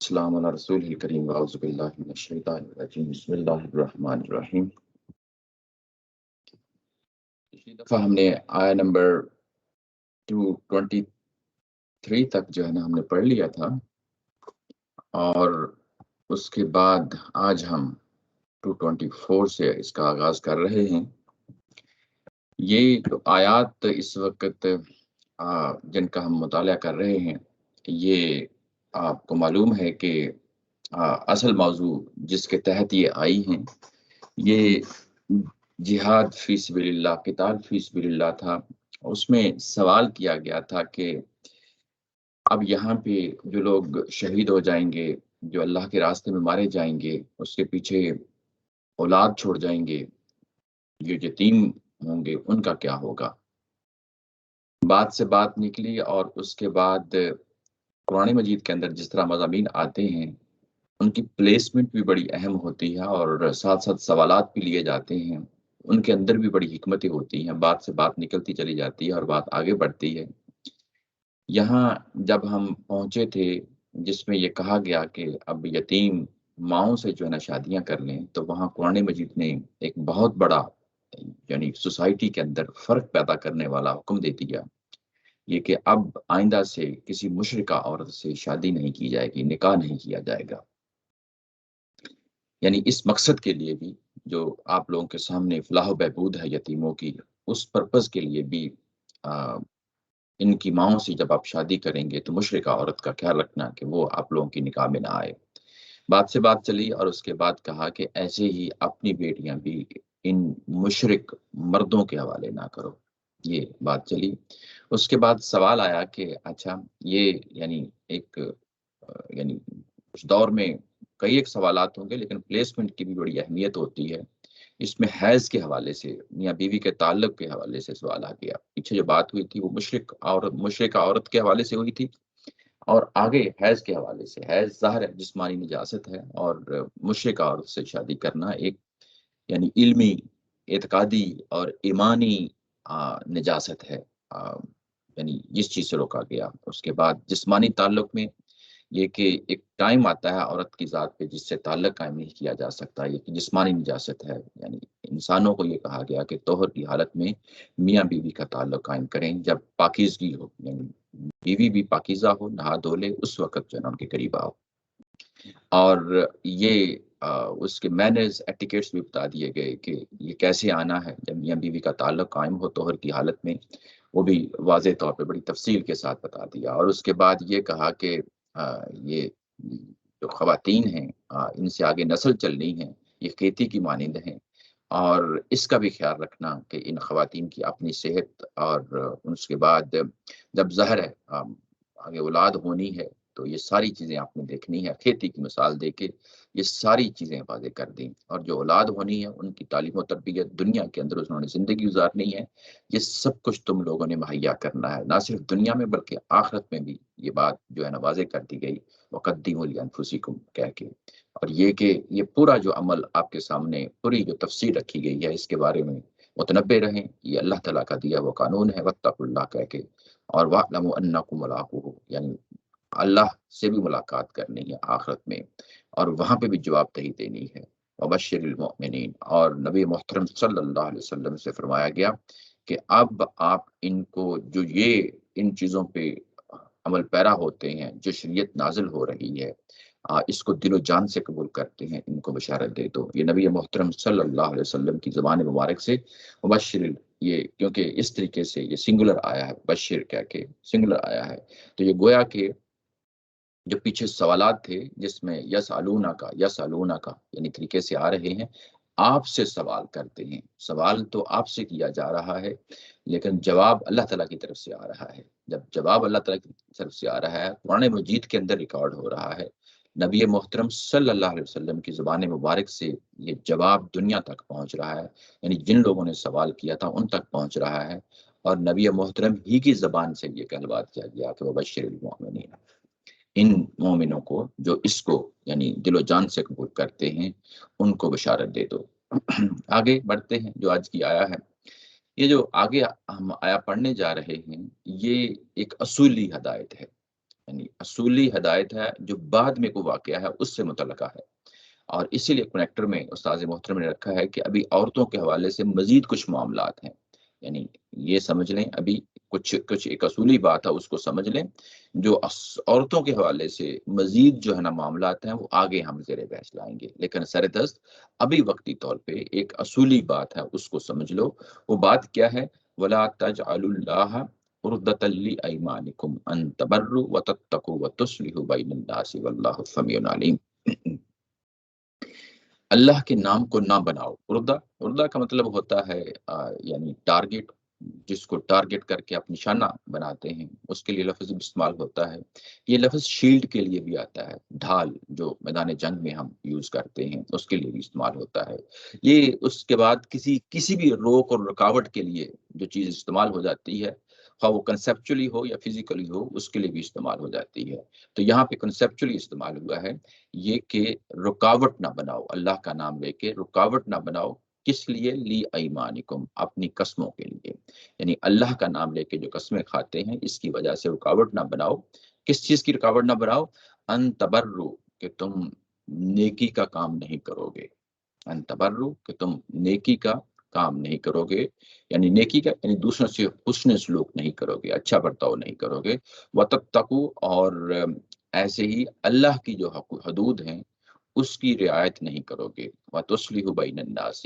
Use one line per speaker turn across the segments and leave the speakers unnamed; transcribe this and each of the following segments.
السلام علی رسول الکریم واعوذ باللہ من الشیطان الرجیم بسم اللہ الرحمن الرحیم۔ پچھلی دفعہ ہم نے آیا نمبر 223 تک جو ہے نا ہم نے پڑھ لیا تھا، اور اس کے بعد آج ہم 224 سے اس کا آغاز کر رہے ہیں۔ یہ جو آیات اس وقت جن کا ہم مطالعہ کر رہے ہیں، یہ آپ کو معلوم ہے کہ اصل موضوع جس کے تحت یہ آئی ہیں یہ جہاد فی سبیل اللہ، قتال فی سبیل اللہ تھا۔ اس میں سوال کیا گیا تھا کہ اب یہاں پہ جو لوگ شہید ہو جائیں گے، جو اللہ کے راستے میں مارے جائیں گے، اس کے پیچھے اولاد چھوڑ جائیں گے، جو یتیم ہوں گے، ان کا کیا ہوگا؟ بات سے بات نکلی، اور اس کے بعد قرآن مجید کے اندر جس طرح مضامین آتے ہیں ان کی پلیسمنٹ بھی بڑی اہم ہوتی ہے، اور ساتھ ساتھ سوالات بھی لیے جاتے ہیں، ان کے اندر بھی بڑی حکمتیں ہوتی ہیں، بات سے بات نکلتی چلی جاتی ہے اور بات آگے بڑھتی ہے۔ یہاں جب ہم پہنچے تھے جس میں یہ کہا گیا کہ اب یتیم ماؤں سے جو ہے نا شادیاں کر لیں، تو وہاں قرآن مجید نے ایک بہت بڑا یعنی سوسائٹی کے اندر فرق پیدا کرنے والا حکم دے دیا، یہ کہ اب آئندہ سے کسی مشرکہ عورت سے شادی نہیں کی جائے گی، نکاح نہیں کیا جائے گا۔ یعنی اس مقصد کے لیے بھی جو آپ لوگوں کے سامنے فلاح و بہبود ہے یتیموں کی، اس پرپز کے لیے بھی ان کی ماؤں سے جب آپ شادی کریں گے تو مشرکہ عورت کا خیال رکھنا کہ وہ آپ لوگوں کی نکاح میں نہ آئے۔ بات سے بات چلی، اور اس کے بعد کہا کہ ایسے ہی اپنی بیٹیاں بھی ان مشرک مردوں کے حوالے نہ کرو، یہ بات چلی۔ اس کے بعد سوال آیا کہ اچھا یہ یعنی ایک یعنی اس دور میں کئی ایک سوالات ہوں گے، لیکن پلیسمنٹ کی بھی بڑی اہمیت ہوتی ہے۔ اس میں حیض کے حوالے سے، میاں بیوی کے تعلق کے حوالے سے سوال آ گیا۔ پیچھے جو بات ہوئی تھی وہ مشرک عورت کے حوالے سے ہوئی تھی، اور آگے حیض کے حوالے سے۔ حیض ظاہر ہے جسمانی نجاست ہے، اور مشرک عورت سے شادی کرنا ایک یعنی علمی، اعتقادی اور ایمانی نجاست ہے، یعنی اس چیز سے روکا گیا۔ اس کے بعد جسمانی تعلق میں یہ کہ ایک ٹائم آتا ہے عورت کی ذات پہ جس سے تعلق قائم نہیں کیا جا سکتا، یہ کہ جسمانی نجاست ہے۔ یعنی انسانوں کو یہ کہا گیا کہ طہر کی حالت میں میاں بیوی کا تعلق قائم کریں، جب پاکیزگی ہو، یعنی بیوی بھی پاکیزہ ہو، نہا دھو لے، اس وقت جو ہے نا ان کے قریب آؤ۔ اور یہ اس کے مینرز ایٹیکیٹس بھی بتا دیے گئے کہ یہ کیسے آنا ہے جب میاں بیوی کا تعلق قائم ہو طہر کی حالت میں، وہ بھی واضح طور پہ بڑی تفصیل کے ساتھ بتا دیا۔ اور اس کے بعد یہ کہا کہ یہ جو خواتین ہیں ان سے آگے نسل چلنی ہے، یہ کھیتی کی مانند ہیں، اور اس کا بھی خیال رکھنا کہ ان خواتین کی اپنی صحت، اور اس کے بعد جب ظاہر ہے آگے اولاد ہونی ہے تو یہ ساری چیزیں آپ نے دیکھنی ہے۔ کھیتی کی مثال دے کے یہ ساری چیزیں واضح کر دیں، اور جو اولاد ہونی ہے ان کی تعلیم و تربیت، دنیا کے اندر انہوں نے زندگی گزارنی ہے، یہ سب کچھ تم لوگوں نے مہیا کرنا ہے، نہ صرف دنیا میں بلکہ آخرت میں بھی۔ یہ بات جو ہے نا واضح کر دی گئی، وَقَدِّمُوا لِأَنفُسِكُمْ کہہ کے۔ اور یہ کہ یہ پورا جو عمل آپ کے سامنے، پوری جو تفسیر رکھی گئی ہے، اس کے بارے میں متنبع رہیں، یہ اللہ تعالیٰ کا دیا وہ قانون ہے، وَاتَّقُوا اللَّهَ کہہ کے، اور وَاعْلَمُوا أَنَّكُمْ مُلَاقُوهُ، یعنی اللہ سے بھی ملاقات کرنی ہے آخرت میں، اور وہاں پہ بھی جواب دہی دینی ہے۔ وَبَشِّرِ الْمُؤْمِنِينَ، اور نبی محترم صلی اللہ علیہ وسلم سے فرمایا گیا کہ اب آپ ان کو جو یہ ان چیزوں پہ عمل پیرا ہوتے ہیں، جو شریعت نازل ہو رہی ہے، اس کو دل و جان سے قبول کرتے ہیں، ان کو بشارت دے دو۔ یہ نبی محترم صلی اللہ علیہ وسلم کی زبان مبارک سے مبشر، یہ کیونکہ اس طریقے سے یہ سنگولر آیا ہے، بشر کہہ کے سنگولر آیا ہے، تو یہ گویا کہ جو پیچھے سوالات تھے جس میں یسالونا کا یعنی طریقے سے آ رہے ہیں، آپ سے سوال کرتے ہیں۔ سوال تو آپ سے کیا جا رہا ہے، لیکن جواب اللہ تعالیٰ کی طرف سے آ رہا ہے۔ جب جواب اللہ تعالیٰ کی طرف سے آ رہا ہے، قرآن مجید کے اندر ریکارڈ ہو رہا ہے، نبی محترم صلی اللہ علیہ وسلم کی زبان مبارک سے یہ جواب دنیا تک پہنچ رہا ہے، یعنی جن لوگوں نے سوال کیا تھا ان تک پہنچ رہا ہے، اور نبی محترم ہی کی زبان سے یہ کلمات کیا گیا کہ وبشر المؤمنین، ان مومنوں کو جو اس کو یعنی دل و جان سے قبول کرتے ہیں، ان کو بشارت دے دو۔ آگے بڑھتے ہیں، جو آج کی آیا ہے، یہ جو آگے ہم آیا پڑھنے جا رہے ہیں، یہ ایک اصولی ہدایت ہے۔ یعنی اصولی ہدایت ہے جو بعد میں کوئی واقعہ ہے اس سے متعلقہ ہے، اور اسی لیے کنیکٹر میں استاد محترم نے رکھا ہے کہ ابھی عورتوں کے حوالے سے مزید کچھ معاملات ہیں، یعنی یہ سمجھ لیں ابھی کچھ کچھ ایک اصولی بات ہے اس کو سمجھ لیں، جو عورتوں کے حوالے سے مزید جو ہے نا معاملات ہیں وہ آگے ہم زیر بحث لائیں گے، لیکن سر دست ابھی وقتی طور پہ ایک اصولی بات ہے اس کو سمجھ لو۔ وہ بات کیا ہے؟ وَلَا تَجْعَلُوا اللَّهَ عُرْضَةً لِأَيْمَانِكُمْ أَن تَبَرُّوا وَتَتَّقُوا وَتُصْلِحُوا بَيْنَ النَّاسِ وَاللَّهُ سَمِيعٌ عَلِيمٌ۔ اللہ کے نام کو نہ بناؤ۔ اردہ اردہ کا مطلب ہوتا ہے یعنی ٹارگٹ، جس کو ٹارگٹ کر کے آپ نشانہ بناتے ہیں، اس کے لیے لفظ استعمال ہوتا ہے۔ یہ لفظ شیلڈ کے لیے بھی آتا ہے، ڈھال جو میدان جنگ میں ہم یوز کرتے ہیں اس کے لیے بھی استعمال ہوتا ہے۔ یہ اس کے بعد کسی بھی روک اور رکاوٹ کے لیے جو چیز استعمال ہو جاتی ہے، خواہ وہ کنسیپچولی ہو یا فزیکلی ہو، اس کے لیے بھی استعمال ہو جاتی ہے۔ تو یہاں پہ کنسیپچولی استعمال ہوا ہے یہ کہ رکاوٹ نہ بناؤ، اللہ کا نام لے کے رکاوٹ نہ بناؤ۔ کس لیے؟ لی ایمانکم، اپنی قسموں کے لیے، یعنی اللہ کا نام لے کے جو قسمیں کھاتے ہیں اس کی وجہ سے رکاوٹ نہ بناؤ۔ کس چیز کی رکاوٹ نہ بناؤ؟ ان تبرو، کہ تم نیکی کا کام نہیں کرو گے۔ ان تبرو، کہ تم نیکی کا کام نہیں کرو گے، یعنی نیکی کا یعنی دوسروں سے حسن سلوک نہیں کرو گے، اچھا برتاؤ نہیں کرو گے۔ وتتقوا، اور ایسے ہی اللہ کی جو حدود ہیں اس کی رعایت نہیں کرو گے۔ وتصلحوا بین الناس،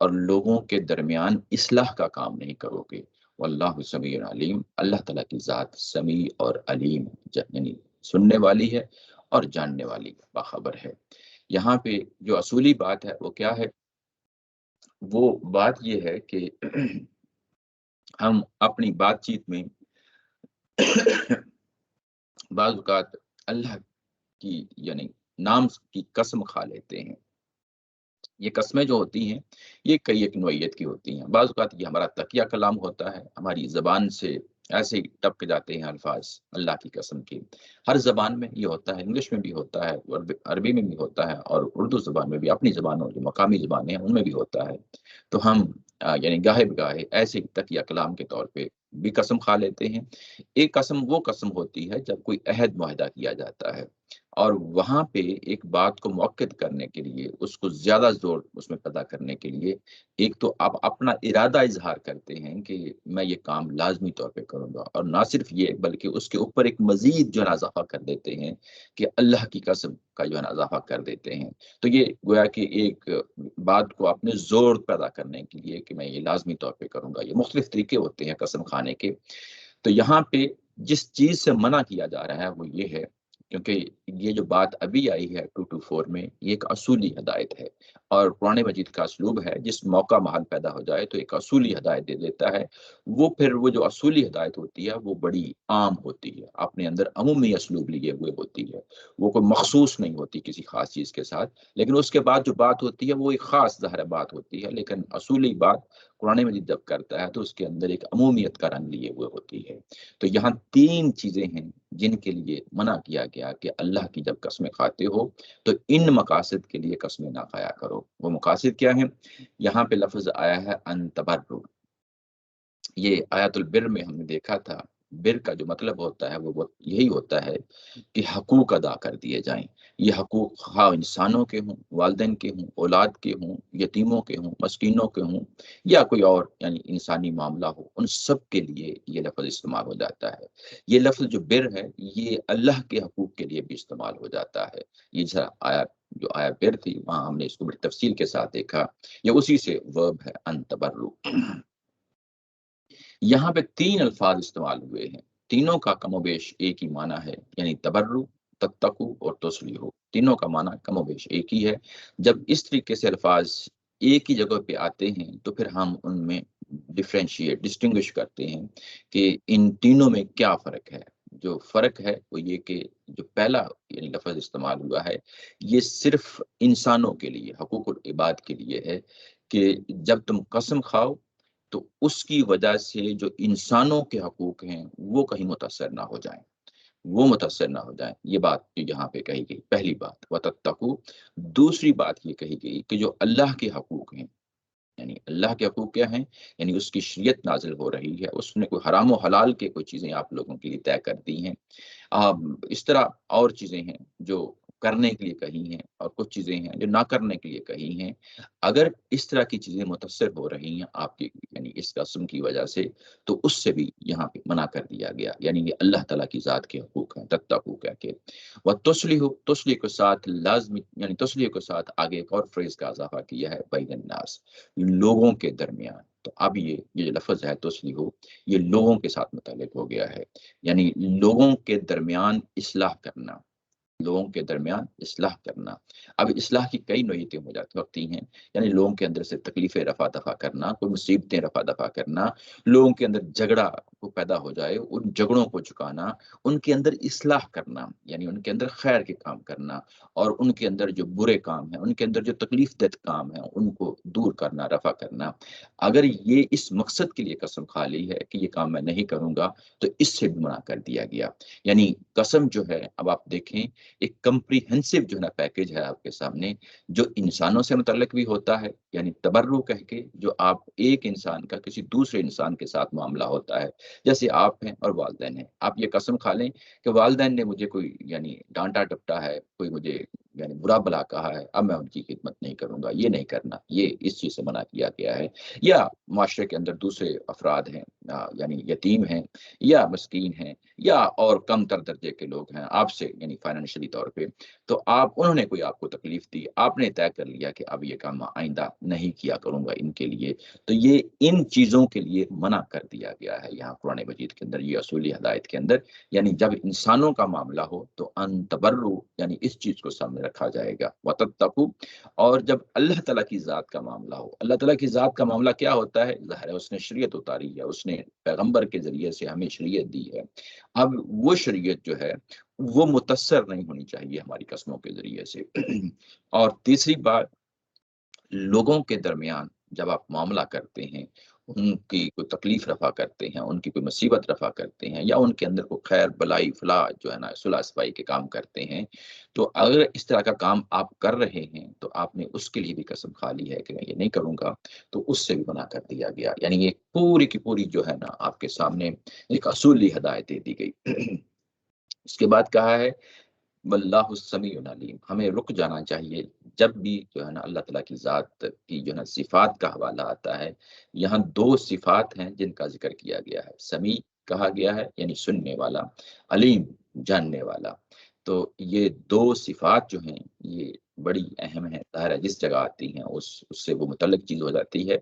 اور لوگوں کے درمیان اصلاح کا کام نہیں کرو گے۔ واللہ سمیع علیم، اللہ تعالیٰ کی ذات سمیع اور علیم، یعنی سننے والی ہے اور جاننے والی، باخبر ہے۔ یہاں پہ جو اصولی بات ہے وہ کیا ہے؟ وہ بات یہ ہے کہ ہم اپنی بات چیت میں بعض اوقات اللہ کی یعنی نام کی قسم کھا لیتے ہیں۔ یہ قسمیں جو ہوتی ہیں یہ کئی ایک نوعیت کی ہوتی ہیں۔ بعض اوقات یہ ہمارا تقیہ کلام ہوتا ہے، ہماری زبان سے ایسے ہی ٹپک جاتے ہیں الفاظ اللہ کی قسم کے۔ ہر زبان میں یہ ہوتا ہے، انگلش میں بھی ہوتا ہے، عربی میں بھی ہوتا ہے، اور اردو زبان میں بھی، اپنی زبانوں جو مقامی زبانیں ہیں ان میں بھی ہوتا ہے۔ تو ہم یعنی گاہے بگاہے ایسے ہی تقیہ کلام کے طور پہ بھی قسم کھا لیتے ہیں۔ ایک قسم وہ قسم ہوتی ہے جب کوئی عہد معاہدہ کیا جاتا ہے، اور وہاں پہ ایک بات کو مؤکد کرنے کے لیے، اس کو زیادہ زور اس میں پیدا کرنے کے لیے، ایک تو آپ اپنا ارادہ اظہار کرتے ہیں کہ میں یہ کام لازمی طور پہ کروں گا، اور نہ صرف یہ بلکہ اس کے اوپر ایک مزید جو ہے نا اضافہ کر دیتے ہیں کہ اللہ کی قسم کا جو ہے نا اضافہ کر دیتے ہیں۔ تو یہ گویا کہ ایک بات کو اپنے زور پیدا کرنے کے لیے کہ میں یہ لازمی طور پہ کروں گا۔ یہ مختلف طریقے ہوتے ہیں قسم کھانے کے۔ تو یہاں پہ جس چیز سے منع کیا جا رہا ہے وہ یہ ہے، کیونکہ یہ جو بات ابھی آئی ہے 224 میں، یہ ایک اصولی ہدایت ہے، اور قرآن مجید کا اسلوب ہے جس موقع محل پیدا ہو جائے تو ایک اصولی ہدایت دے دیتا ہے۔ وہ پھر وہ جو اصولی ہدایت ہوتی ہے وہ بڑی عام ہوتی ہے، اپنے اندر عمومی اسلوب لیے ہوئے ہوتی ہے، وہ کوئی مخصوص نہیں ہوتی کسی خاص چیز کے ساتھ۔ لیکن اس کے بعد جو بات ہوتی ہے وہ ایک خاص ظاہر بات ہوتی ہے، لیکن اصولی بات قرآن مجید جب کرتا ہے تو اس کے اندر ایک عمومیت کا رنگ لیے ہوئے ہوتی ہے۔ تو یہاں تین چیزیں ہیں جن کے لیے منع کیا گیا کہ اللہ کی جب قسمیں کھاتے ہو تو ان مقاصد کے لیے قسمیں نہ کھایا کرو۔ وہ مقاصد کیا ہیں؟ یہاں پہ لفظ آیا ہے ان تبرو۔ یہ آیت البر میں ہم نے دیکھا تھا، بر کا جو مطلب ہوتا ہے وہ یہی ہوتا ہے کہ حقوق ادا کر دیے جائیں۔ یہ حقوق خواہ انسانوں کے ہوں، والدین کے ہوں، اولاد کے ہوں، یتیموں کے ہوں، مسکینوں کے ہوں، یا کوئی اور یعنی انسانی معاملہ ہو، ان سب کے لیے یہ لفظ استعمال ہو جاتا ہے۔ یہ لفظ جو بر ہے یہ اللہ کے حقوق کے لیے بھی استعمال ہو جاتا ہے۔ یہ جو آیا بر تھی وہاں ہم نے اس کو بڑی تفصیل کے ساتھ دیکھا، یہ اسی سے ورب ہے ان تبرو۔ یہاں پہ تین الفاظ استعمال ہوئے ہیں، تینوں کا کم و بیش ایک ہی معنی ہے، یعنی تبرو، تتقو اور تصلیحو، تینوں کا معنی کم و بیش ایک ہی ہے۔ جب اس طریقے سے الفاظ ایک ہی جگہ پہ آتے ہیں تو پھر ہم ان میں ڈسٹنگوش کرتے ہیں کہ ان تینوں میں کیا فرق ہے۔ جو فرق ہے وہ یہ کہ جو پہلا یعنی لفظ استعمال ہوا ہے یہ صرف انسانوں کے لیے، حقوق العباد کے لیے ہے، کہ جب تم قسم کھاؤ تو اس کی وجہ سے جو انسانوں کے حقوق ہیں وہ کہیں متاثر نہ ہو جائیں، وہ متاثر نہ ہو جائیں۔ یہ بات جو یہاں پہ کہی گئی پہلی بات وتتقو۔ دوسری بات یہ کہی گئی کہ جو اللہ کے حقوق ہیں، یعنی اللہ کے حقوق کیا ہیں؟ یعنی اس کی شریعت نازل ہو رہی ہے، اس نے کوئی حرام و حلال کے کوئی چیزیں آپ لوگوں کے لیے طے کر دی ہیں، اس طرح اور چیزیں ہیں جو کرنے کے لیے کہی ہیں، اور کچھ چیزیں ہیں جو نہ کرنے کے لیے کہی ہیں۔ اگر اس طرح کی چیزیں متاثر ہو رہی ہیں آپ کی یعنی اس قسم کی وجہ سے، تو اس سے بھی یہاں پہ منع کر دیا گیا، یعنی یہ اللہ تعالیٰ کی ذات کے حقوق ہیں، تتقوا کہہ کے۔ وہ تسلیح کے ساتھ لازمی یعنی تسلیح کے ساتھ آگے ایک اور فریز کا اضافہ کیا ہے، بین الناس، لوگوں کے درمیان۔ تو اب یہ جو لفظ ہے تسلیح، یہ لوگوں کے ساتھ متعلق ہو گیا ہے، یعنی لوگوں کے درمیان اصلاح کرنا، لوگوں کے درمیان اصلاح کرنا۔ اب اصلاح کی کئی نوعیتیں ہو جاتی ہوتی ہیں، یعنی لوگوں کے اندر سے تکلیفیں رفع دفع کرنا، کوئی مصیبتیں رفع دفع کرنا، لوگوں کے اندر جھگڑا کو پیدا ہو جائے ان جھگڑوں کو چکانا، ان کے اندر اصلاح کرنا، یعنی ان کے اندر خیر کے کام کرنا، اور ان کے اندر جو برے کام ہیں، ان کے اندر جو تکلیف دہ کام ہیں، ان کو دور کرنا، رفع کرنا۔ اگر یہ اس مقصد کے لیے قسم کھا لی ہے کہ یہ کام میں نہیں کروں گا، تو اس سے بھی منع کر دیا گیا۔ یعنی قسم جو ہے، اب آپ دیکھیں ایک کمپریہنسو جو ہے نا پیکج ہے آپ کے سامنے، جو انسانوں سے متعلق بھی ہوتا ہے، یعنی تبرع کہہ کے، جو آپ ایک انسان کا کسی دوسرے انسان کے ساتھ معاملہ ہوتا ہے، جیسے آپ ہیں اور والدین ہیں، آپ یہ قسم کھا لیں کہ والدین نے مجھے کوئی یعنی ڈانٹا ٹپٹا ہے، کوئی مجھے یعنی برا بلا کہا ہے، اب میں ان کی خدمت نہیں کروں گا، یہ نہیں کرنا، یہ اس چیز سے منع کیا گیا ہے۔ یا معاشرے کے اندر دوسرے افراد ہیں، یعنی یتیم ہیں یا مسکین ہیں یا اور کم تر درجے کے لوگ ہیں آپ سے، یعنی فائنینشلی طور پہ، تو انہوں نے کوئی آپ کو تکلیف دی، آپ نے طے کر لیا کہ اب یہ کام آئندہ نہیں کیا کروں گا ان کے لیے، تو یہ ان چیزوں کے لیے منع کر دیا گیا ہے یہاں قرآن مجید کے اندر، یہ اصولی ہدایت کے اندر۔ یعنی جب انسانوں کا معاملہ ہو تو ان تبرو، یعنی اس چیز کو سامنے رکھا جائے گا، وتتقوا۔ اور جب اللہ تعالیٰ کی ذات کا معاملہ ہو، اللہ تعالیٰ کی ذات کا معاملہ کیا ہوتا ہے؟ ظاہر ہے اس نے شریعت اتاری ہے، اس نے پیغمبر کے ذریعے سے ہمیں شریعت دی ہے۔ اب وہ شریعت جو ہے وہ متاثر نہیں ہونی چاہیے ہماری قسموں کے ذریعے سے۔ اور تیسری بات، لوگوں کے درمیان جب آپ معاملہ کرتے ہیں، ان کی کوئی تکلیف رفع کرتے ہیں، ان کی کوئی مصیبت رفع کرتے ہیں، یا ان کے اندر کوئی خیر بلائی فلاح جو ہے نا صلح صفائی کے کام کرتے ہیں، تو اگر اس طرح کا کام آپ کر رہے ہیں تو آپ نے اس کے لیے بھی قسم کھا لی ہے کہ میں یہ نہیں کروں گا، تو اس سے بھی منع کر دیا گیا۔ یعنی یہ پوری کی پوری جو ہے نا آپ کے سامنے ایک اصولی ہدایت دے دی گئی۔ اس کے بعد کہا ہے واللہ السمیع العلیم، ہمیں رک جانا چاہیے جب بھی جو ہے نا اللہ تعالیٰ کی ذات کی جو ہے نا صفات کا حوالہ آتا ہے۔ یہاں دو صفات ہیں جن کا ذکر کیا گیا ہے، سمیع کہا گیا ہے یعنی سننے والا، علیم جاننے والا۔ تو یہ دو صفات جو ہیں یہ بڑی اہم ہے، ظاہر ہے جس جگہ آتی ہیں اس سے وہ متعلق چیز ہو جاتی ہے،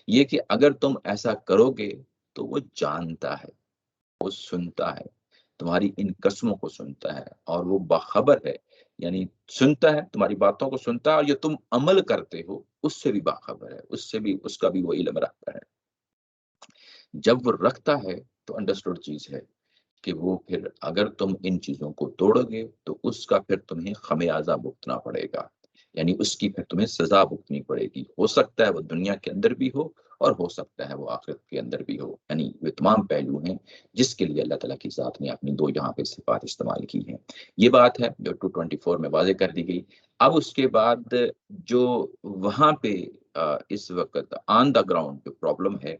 یہ کہ اگر تم ایسا کرو گے تو وہ جانتا ہے، وہ سنتا ہے، تمہاری ان قسموں کو سنتا ہے، اور وہ باخبر ہے، یعنی سنتا ہے تمہاری باتوں کو، سنتا ہے، اور جو تم عمل کرتے ہو اس سے بھی باخبر ہے، اس کا بھی وہ علم رکھتا ہے۔ جب وہ رکھتا ہے تو انڈرسٹوڈ چیز ہے کہ وہ پھر اگر تم ان چیزوں کو توڑو گے تو اس کا پھر تمہیں خمیازہ بھگتنا پڑے گا، یعنی اس کی پھر تمہیں سزا بھگتنی پڑے گی، ہو سکتا ہے وہ دنیا کے اندر بھی ہو اور ہو سکتا ہے وہ آخرت کے اندر بھی ہو۔ یعنی وہ تمام پہلو ہیں جس کے لیے اللہ تعالیٰ کی ذات نے اپنی دو یہاں پہ صفات استعمال کی ہیں۔ یہ بات ہے جو 224 میں واضح کر دی گئی۔ اب اس کے بعد جو وہاں پہ اس وقت آن دا گراؤنڈ جو پرابلم ہے،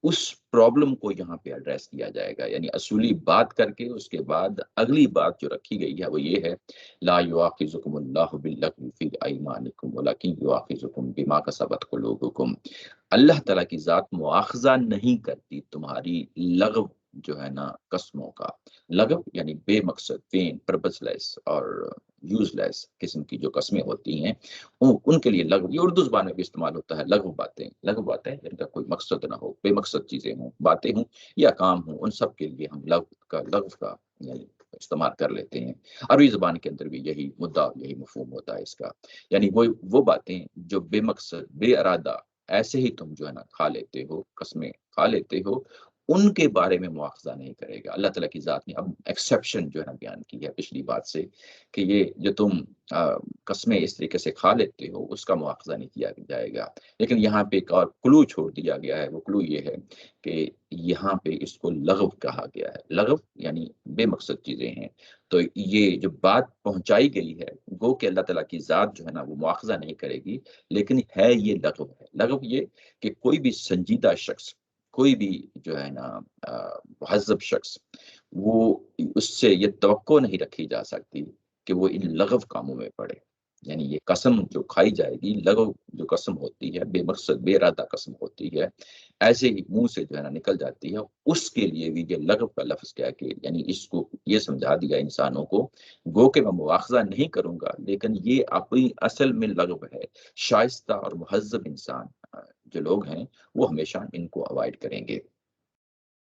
اس پرابلم کو یہاں پہ ایڈریس کیا جائے گا، یعنی اصولی بات کر کے اس کے بعد اگلی بات جو رکھی گئی ہے وہ یہ ہے، لا یؤاخذکم اللہ باللغو فی ایمانکم ولکن یؤاخذکم بما کسبت قلوبکم۔ اللہ تعالیٰ کی ذات مواخذہ نہیں کرتی تمہاری لغو جو ہے نا قسموں کا۔ لغو یعنی بے مقصد، وین، پرپس لیس اور یوز لیس قسم کی جو قسمیں ہوتی ہیں، ان کے لیے لغو، یہ اردو زبان میں بھی استعمال ہوتا ہے، لغو باتیں، لغو باتیں جن کا کوئی مقصد نہ ہو، بے مقصد چیزیں ہوں، باتیں ہوں یا کام ہوں، ان سب کے لیے ہم لغو کا یعنی استعمال کر لیتے ہیں۔ عربی زبان کے اندر بھی یہی مدعا، یہی مفہوم ہوتا ہے اس کا، یعنی وہ باتیں جو بے مقصد، بے ارادہ ایسے ہی تم جو ہے نا کھا لیتے ہو، قسمیں کھا لیتے ہو، ان کے بارے میں مواخذہ نہیں کرے گا اللہ تعالیٰ کی ذات نے۔ اب ایکسیپشن جو ہے نا بیان کی ہے پچھلی بات سے کہ یہ جو تم قسمیں اس طریقے سے کھا لیتے ہو اس کا مواخذہ نہیں کیا جائے گا، لیکن یہاں پہ ایک اور کلو چھوڑ دیا گیا ہے، وہ کلو یہ ہے کہ یہاں پہ اس کو لغو کہا گیا ہے۔ لغو یعنی بے مقصد چیزیں ہیں، تو یہ جو بات پہنچائی گئی ہے گو کہ اللہ تعالیٰ کی ذات جو ہے نا وہ مواخذہ نہیں کرے گی، لیکن ہے یہ لغو ہے۔ لغو یہ کہ کوئی بھی سنجیدہ شخص، کوئی بھی جو ہے نا مہذب شخص، وہ اس سے یہ توقع نہیں رکھی جا سکتی کہ وہ ان لغو کاموں میں پڑے۔ یعنی یہ قسم جو کھائی جائے گی، لغو جو قسم ہوتی ہے، بے مقصد بے ارادہ قسم ہوتی ہے، ایسے ہی منہ سے جو ہے نا نکل جاتی ہے، اس کے لیے بھی یہ لغو کا لفظ کیا کہ یعنی اس کو یہ سمجھا دیا انسانوں کو، گو کہ میں مواخذہ نہیں کروں گا، لیکن یہ اپنی اصل میں لغو ہے۔ شائستہ اور مہذب انسان جو لوگ ہیں وہ ہمیشہ ان کو اوائڈ کریں گے۔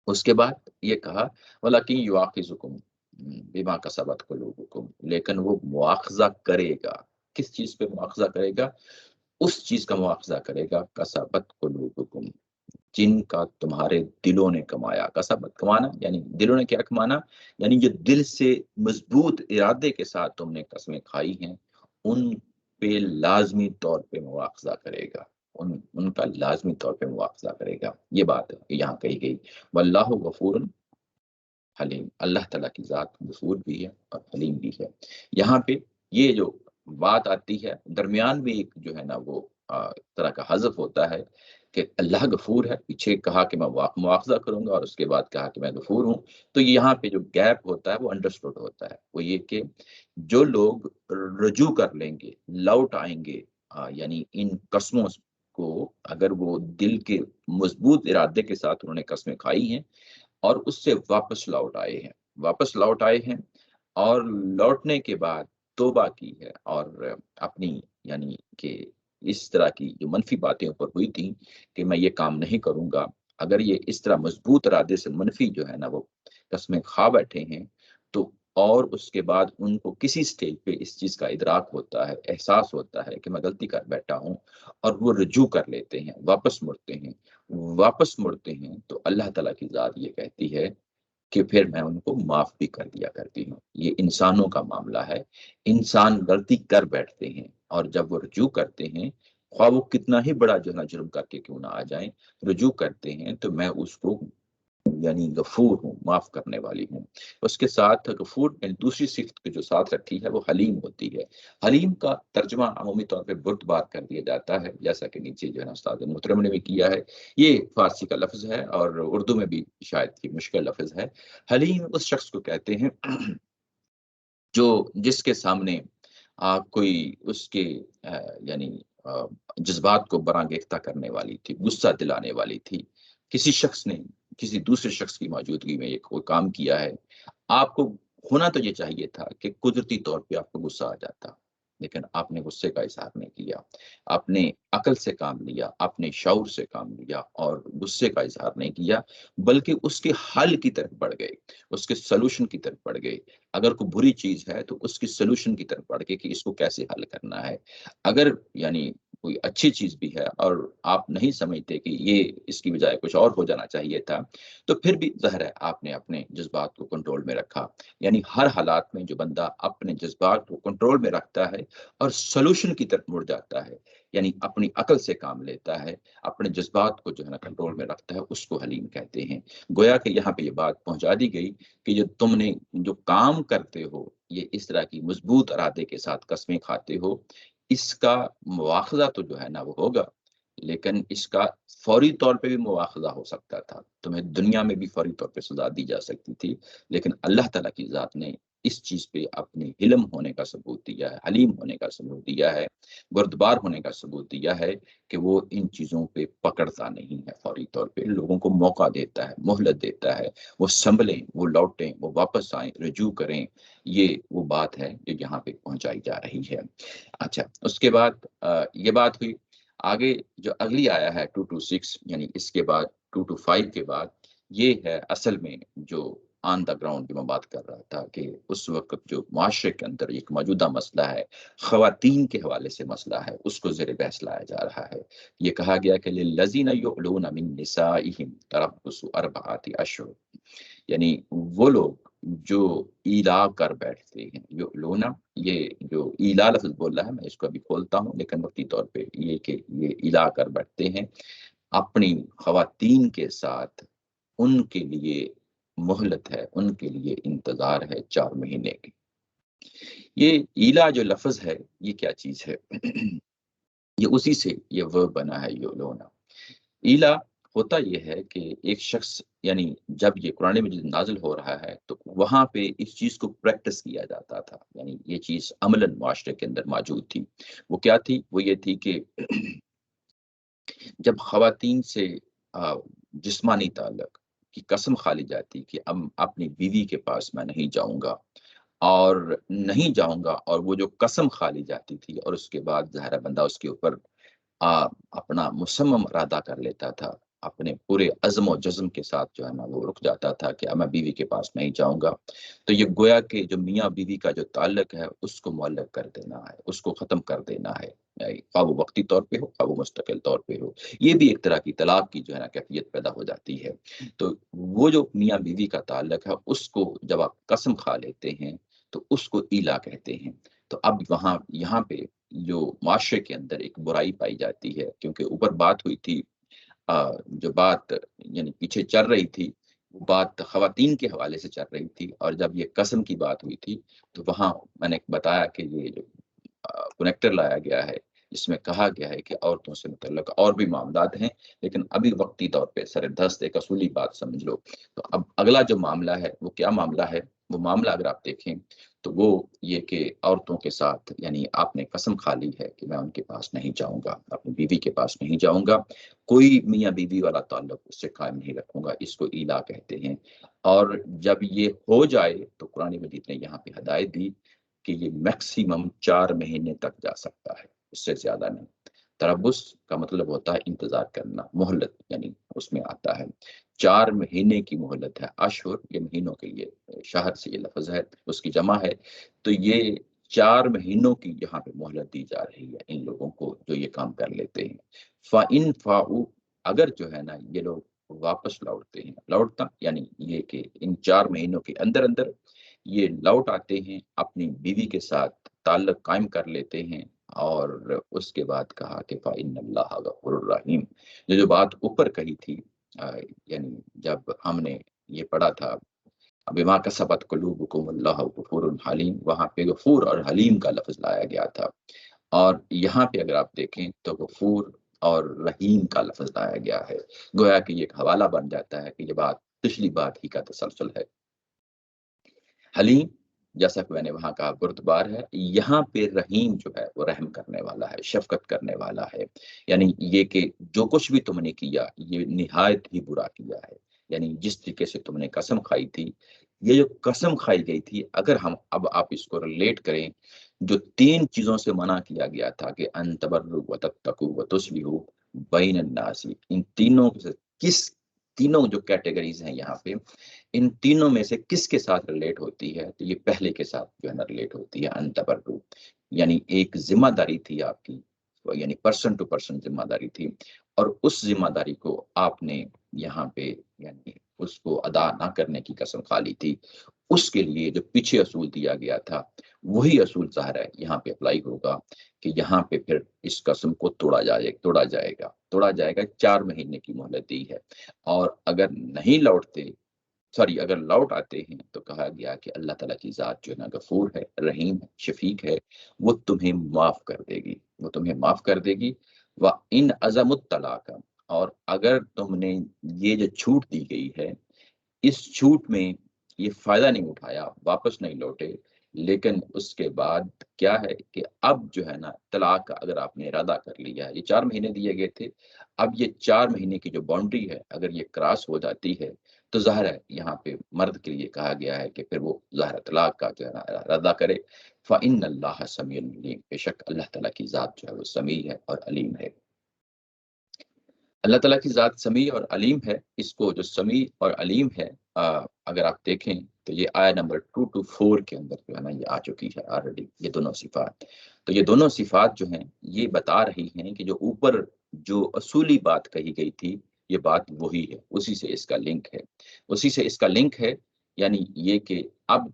اس کے بعد یہ کہا وَلَكِنْ يُؤَاخِذُكُمْ بِمَا كَسَبَتْ قُلُوبُكُمْ، لیکن وہ مواخذہ کرے گا۔ کس چیز پہ مواخذہ کرے گا؟ اس چیز کا مواخذہ کرے گا کسبت قلوبکم، جن کا تمہارے دلوں نے کمایا۔ کسبت کمانا یعنی دلوں نے کیا کمانا؟ یعنی جو دل سے مضبوط ارادے کے ساتھ تم نے قسمیں کھائی ہیں، ان پہ لازمی طور پہ مواخذہ کرے گا، ان کا لازمی طور پہ مواخذہ کرے گا۔ یہ بات یہاں کہی گئی۔ واللہ غفور حلیم، اللہ تعالیٰ کی ذات غفور بھی ہے اور حلیم بھی ہے۔ یہاں پہ یہ جو بات آتی ہے درمیان میں ایک جو ہے نا وہ طرح کا حذف ہوتا ہے کہ اللہ غفور ہے، پیچھے کہا کہ میں مواخذہ کروں گا اور اس کے بعد کہا کہ میں غفور ہوں، تو یہاں پہ جو گیپ ہوتا ہے وہ انڈرسٹوڈ ہوتا ہے، وہ یہ کہ جو لوگ رجوع کر لیں گے، لوٹ آئیں گے، یعنی ان قسموں کو، اگر وہ دل کے مضبوط ارادے کے ساتھ انہوں نے قسمیں کھائی ہیں اور اس سے واپس لوٹ آئے ہیں، واپس لوٹ آئے ہیں اور لوٹنے کے بعد توبہ کی ہے، اور اپنی یعنی کہ اس طرح کی جو منفی باتیں اوپر ہوئی تھیں کہ میں یہ کام نہیں کروں گا، اگر یہ اس طرح مضبوط ارادے سے منفی جو ہے نا وہ قسمیں کھا بیٹھے ہیں، تو اور اس کے بعد ان کو کسی سٹیج پہ اس چیز کا ادراک ہوتا ہے، احساس ہوتا ہے کہ میں غلطی کر بیٹھا ہوں، اور وہ رجوع کر لیتے ہیں، واپس مڑتے ہیں، واپس مڑتے ہیں، تو اللہ تعالیٰ کی ذات یہ کہتی ہے کہ پھر میں ان کو معاف بھی کر دیا کرتی ہوں۔ یہ انسانوں کا معاملہ ہے، انسان غلطی کر بیٹھتے ہیں اور جب وہ رجوع کرتے ہیں، خواہ وہ کتنا ہی بڑا جو ہے نا جرم کر کے کیوں نہ آ جائیں، رجوع کرتے ہیں تو میں اس کو یعنی غفور ہوں، معاف کرنے والی ہوں۔ اس کے ساتھ غفور میں دوسری صفت جو ساتھ رکھی ہے وہ حلیم ہوتی ہے۔ حلیم کا ترجمہ عمومی طور پہ بردبار کر دیا جاتا ہے، جیسا کہ نیچے جو ہے نا استاد محترم نے بھی کیا ہے۔ یہ فارسی کا لفظ ہے اور اردو میں بھی شاید کی مشکل لفظ ہے۔ حلیم اس شخص کو کہتے ہیں جو جس کے سامنے کوئی اس کے یعنی جذبات کو برانگیختہ کرنے والی تھی، غصہ دلانے والی تھی، کسی شخص نے کسی دوسرے شخص کی موجودگی میں یہ کوئی کام کیا ہے، آپ کو ہونا تو یہ چاہیے تھا کہ قدرتی طور پہ آپ کو غصہ آ جاتا، لیکن آپ نے غصے کا اظہار نہیں کیا، آپ نے عقل سے کام لیا، آپ نے شعور سے کام لیا اور غصے کا اظہار نہیں کیا، بلکہ اس کے حل کی طرف بڑھ گئے، اس کے سلوشن کی طرف بڑھ گئے۔ اگر کوئی بری چیز ہے تو اس کی سلوشن کی طرف بڑھ گئے کہ اس کو کیسے حل کرنا ہے۔ اگر یعنی کوئی اچھی چیز بھی ہے اور آپ نہیں سمجھتے کہ یہ اس کی بجائے کچھ اور ہو جانا چاہیے تھا، تو پھر بھی ظاہر ہے آپ نے اپنے جذبات کو کنٹرول میں رکھا۔ یعنی ہر حالات میں جو بندہ اپنے جذبات کو کنٹرول میں رکھتا ہے اور سلوشن کی طرف مڑ جاتا ہے، یعنی اپنی عقل سے کام لیتا ہے، اپنے جذبات کو جو ہے نا کنٹرول میں رکھتا ہے، اس کو حلیم کہتے ہیں۔ گویا کہ یہاں پہ یہ بات پہنچا دی گئی کہ جو تم نے جو کام کرتے ہو، یہ اس طرح کی مضبوط ارادے کے ساتھ قسمیں کھاتے ہو، اس کا مواخذہ تو جو ہے نا وہ ہوگا، لیکن اس کا فوری طور پہ بھی مواخذہ ہو سکتا تھا، تمہیں دنیا میں بھی فوری طور پہ سزا دی جا سکتی تھی، لیکن اللہ تعالیٰ کی ذات نے اس چیز پہ اپنے علم ہونے کا ثبوت دیا ہے، حلیم ہونے کا ثبوت دیا ہے، بردبار ہونے کا ثبوت دیا ہے کہ وہ ان چیزوں پہ پکڑتا نہیں ہے، فوری طور پہ لوگوں کو موقع دیتا ہے، مہلت دیتا ہے، وہ سنبھلیں، وہ لوٹیں، وہ واپس آئیں، رجوع کریں۔ یہ وہ بات ہے جو یہاں پہ پہنچائی جا رہی ہے۔ اچھا، اس کے بعد یہ بات ہوئی، آگے جو اگلی آیا ہے 226، یعنی اس کے بعد 225 کے بعد، یہ ہے اصل میں جو آن دا گراؤنڈ جو میں بات کر رہا تھا کہ اس وقت جو معاشرے کے اندر ایک موجودہ مسئلہ ہے، خواتین کے حوالے سے مسئلہ ہے، اس کو زیر بحث لایا جا رہا ہے۔ یہ کہا گیا کہ للذین یعلون من نسائہم تربص اربعۃ اشہر، یعنی وہ لوگ جو ایلا کر بیٹھتے ہیں، جو لونا، یہ جو ایلا لفظ بول رہا ہے میں اس کو ابھی کھولتا ہوں، لیکن وقتی طور پہ یہ کہ یہ ایلا کر بیٹھتے ہیں اپنی خواتین کے ساتھ، ان کے لیے مہلت ہے، ان کے لیے انتظار ہے 4 مہینے کی۔ یہ ایلا جو لفظ ہے یہ کیا چیز ہے؟ یہ اسی سے یہ ورب بنا ہے یولونا۔ ایلا ہوتا یہ ہے کہ ایک شخص، یعنی جب یہ قرآن مجید نازل ہو رہا ہے تو وہاں پہ اس چیز کو پریکٹس کیا جاتا تھا، یعنی یہ چیز عملاً معاشرے کے اندر موجود تھی۔ وہ کیا تھی؟ وہ یہ تھی کہ جب خواتین سے جسمانی تعلق کی قسم کھا لی جاتی کہ اب اپنی بیوی کے پاس میں نہیں جاؤں گا اور نہیں جاؤں گا، اور وہ جو قسم کھا لی جاتی تھی اور اس کے بعد ظاہرہ بندہ اس کے اوپر اپنا مصمم ارادہ کر لیتا تھا، اپنے پورے عزم و جزم کے ساتھ جو ہے نا وہ رک جاتا تھا کہ اب میں بیوی کے پاس نہیں جاؤں گا، تو یہ گویا کہ جو میاں بیوی کا جو تعلق ہے اس کو معلق کر دینا ہے، اس کو ختم کر دینا ہے، خواہ وہ وقتی طور پہ ہو خواہ وہ مستقل طور پہ ہو۔ یہ بھی ایک طرح کی طلاق کی جو ہے نا کیفیت پیدا ہو جاتی ہے۔ تو وہ جو میاں بیوی کا تعلق ہے اس کو جب آپ قسم کھا لیتے ہیں تو اس کو ایلا کہتے ہیں۔ تو اب یہاں پہ جو معاشرے کے اندر ایک برائی پائی جاتی ہے، کیونکہ اوپر بات ہوئی تھی، جو بات یعنی پیچھے چل رہی تھی وہ بات خواتین کے حوالے سے چل رہی تھی، اور جب یہ قسم کی بات ہوئی تھی تو وہاں میں نے بتایا کہ یہ جو کنیکٹر لایا گیا ہے جس میں کہا گیا ہے کہ عورتوں سے متعلق اور بھی معاملات ہیں، لیکن ابھی وقتی طور پہ سر دست ایک اصولی بات سمجھ لو۔ تو اب اگلا جو معاملہ ہے وہ کیا معاملہ ہے؟ وہ معاملہ اگر آپ دیکھیں تو وہ یہ کہ عورتوں کے ساتھ، یعنی آپ نے قسم کھا لی ہے کہ میں ان کے پاس نہیں جاؤں گا، اپنی بیوی کے پاس نہیں جاؤں گا، کوئی میاں بیوی والا تعلق اس سے قائم نہیں رکھوں گا، اس کو ایلا کہتے ہیں۔ اور جب یہ ہو جائے تو قرآن مجید نے یہاں پہ ہدایت دی کہ یہ میکسیمم 4 مہینے تک جا سکتا ہے، اس سے زیادہ نہیں۔ تربص کا مطلب ہوتا ہے انتظار کرنا، مہلت یعنی اس میں آتا ہے 4 مہینے کی مہلت ہے۔ اشہر یہ مہینوں کے لیے، شہر سے یہ لفظ ہے، اس کی جمع ہے، تو یہ 4 مہینوں کی یہاں پہ مہلت دی جا رہی ہے ان لوگوں کو جو یہ کام کر لیتے ہیں۔ فَإِن فَاؤُوا، اگر جو ہے نا یہ لوگ واپس لوٹتے ہیں، لوٹتا یعنی یہ کہ ان 4 مہینوں کے اندر اندر یہ لوٹ آتے ہیں، اپنی بیوی کے ساتھ تعلق قائم کر لیتے ہیں، اور اس کے بعد کہا کہ فَإِنَّ اللَّهَ غَفُورٌ رَحِيمٌ۔ یہ جو بات اوپر کہی تھی، یعنی جب ہم نے یہ پڑھا تھا بِمَا كَسَبَتْ قُلُوبُكُمُ اللَّهُ غَفُورٌ حلیم، وہاں پہ غفور اور حلیم کا لفظ لایا گیا تھا، اور یہاں پہ اگر آپ دیکھیں تو غفور اور رحیم کا لفظ لایا گیا ہے، گویا کہ یہ ایک حوالہ بن جاتا ہے کہ یہ بات پچھلی بات ہی کا تسلسل ہے۔ حلیم جیسا کہ میں نے وہاں کہا بردبار ہے، یہاں پہ رحیم جو ہے وہ رحم کرنے والا ہے، شفقت کرنے والا ہے، یعنی یہ کہ جو کچھ بھی تم نے کیا یہ نہایت ہی برا کیا ہے، یعنی جس طریقے سے تم نے قسم کھائی تھی، یہ جو قسم کھائی گئی تھی، اگر ہم اب آپ اس کو ریلیٹ کریں، جو 3 چیزوں سے منع کیا گیا تھا کہ ان تبروا وتتقوا وتصلحوا بین الناس، ان تینوں سے کس، تینوں جو کیٹیگریز ہیں یہاں پہ، ان تینوں میں سے کس کے ساتھ ریلیٹ ہوتی ہے؟ تو یہ پہلے کے ساتھ جو ہے نا ریلیٹ ہوتی ہے، ان تبرو، یعنی ایک ذمہ داری تھی آپ کی، یعنی پرسن ٹو پرسن ذمہ داری تھی، اور اس ذمہ داری کو آپ نے یہاں پہ یعنی اس کو ادا نہ کرنے کی قسم کھا لی تھی، اس کے لیے جو پیچھے اصول دیا گیا تھا وہی اصول ظاہر ہے یہاں پہ اپلائی ہوگا کہ یہاں پہ پھر اس قسم کو توڑا جائے گا 4 مہینے کی مہلت دی ہے، اور اگر نہیں لوٹتے، اگر لوٹ آتے ہیں تو کہا گیا کہ اللہ تعالیٰ کی ذات جو ہے نا غفور ہے، رحیم ہے، شفیق ہے، وہ تمہیں معاف کر دے گی، وہ تمہیں معاف کر دے گی۔ وَإِنْ عَزَمُوا الطَّلَاقَ، اور اگر تم نے یہ جو چھوٹ دی گئی ہے، اس چھوٹ میں یہ فائدہ نہیں اٹھایا، واپس نہیں لوٹے، لیکن اس کے بعد کیا ہے کہ اب جو ہے نا طلاق کا اگر آپ نے ارادہ کر لیا ہے، یہ 4 مہینے دیے گئے تھے، اب یہ 4 مہینے کی جو باؤنڈری ہے اگر یہ کراس ہو جاتی ہے تو ظاہر ہے یہاں پہ مرد کے لیے کہا گیا ہے کہ پھر وہ ظاہر طلاق کا جو ہے نا ارادہ کرے۔ فَإِنَّ اللَّهَ سَمِيعٌ عَلِيمٌ، بے شک اللہ تعالیٰ کی ذات جو ہے وہ سمیع ہے اور علیم ہے۔ اللہ تعالیٰ کی ذات سمیع اور علیم ہے، اس کو جو سمیع اور علیم ہے، اگر آپ دیکھیں تو یہ آیہ نمبر 2 to 4 کے اندر جو ہے نا یہ آ چکی ہے آلریڈی، یہ دونوں صفات۔ تو یہ دونوں صفات جو ہیں یہ بتا رہی ہیں کہ جو اوپر جو اصولی بات کہی گئی تھی یہ بات وہی ہے، اسی سے اس کا لنک ہے، اسی سے اس کا لنک ہے، یعنی یہ کہ اب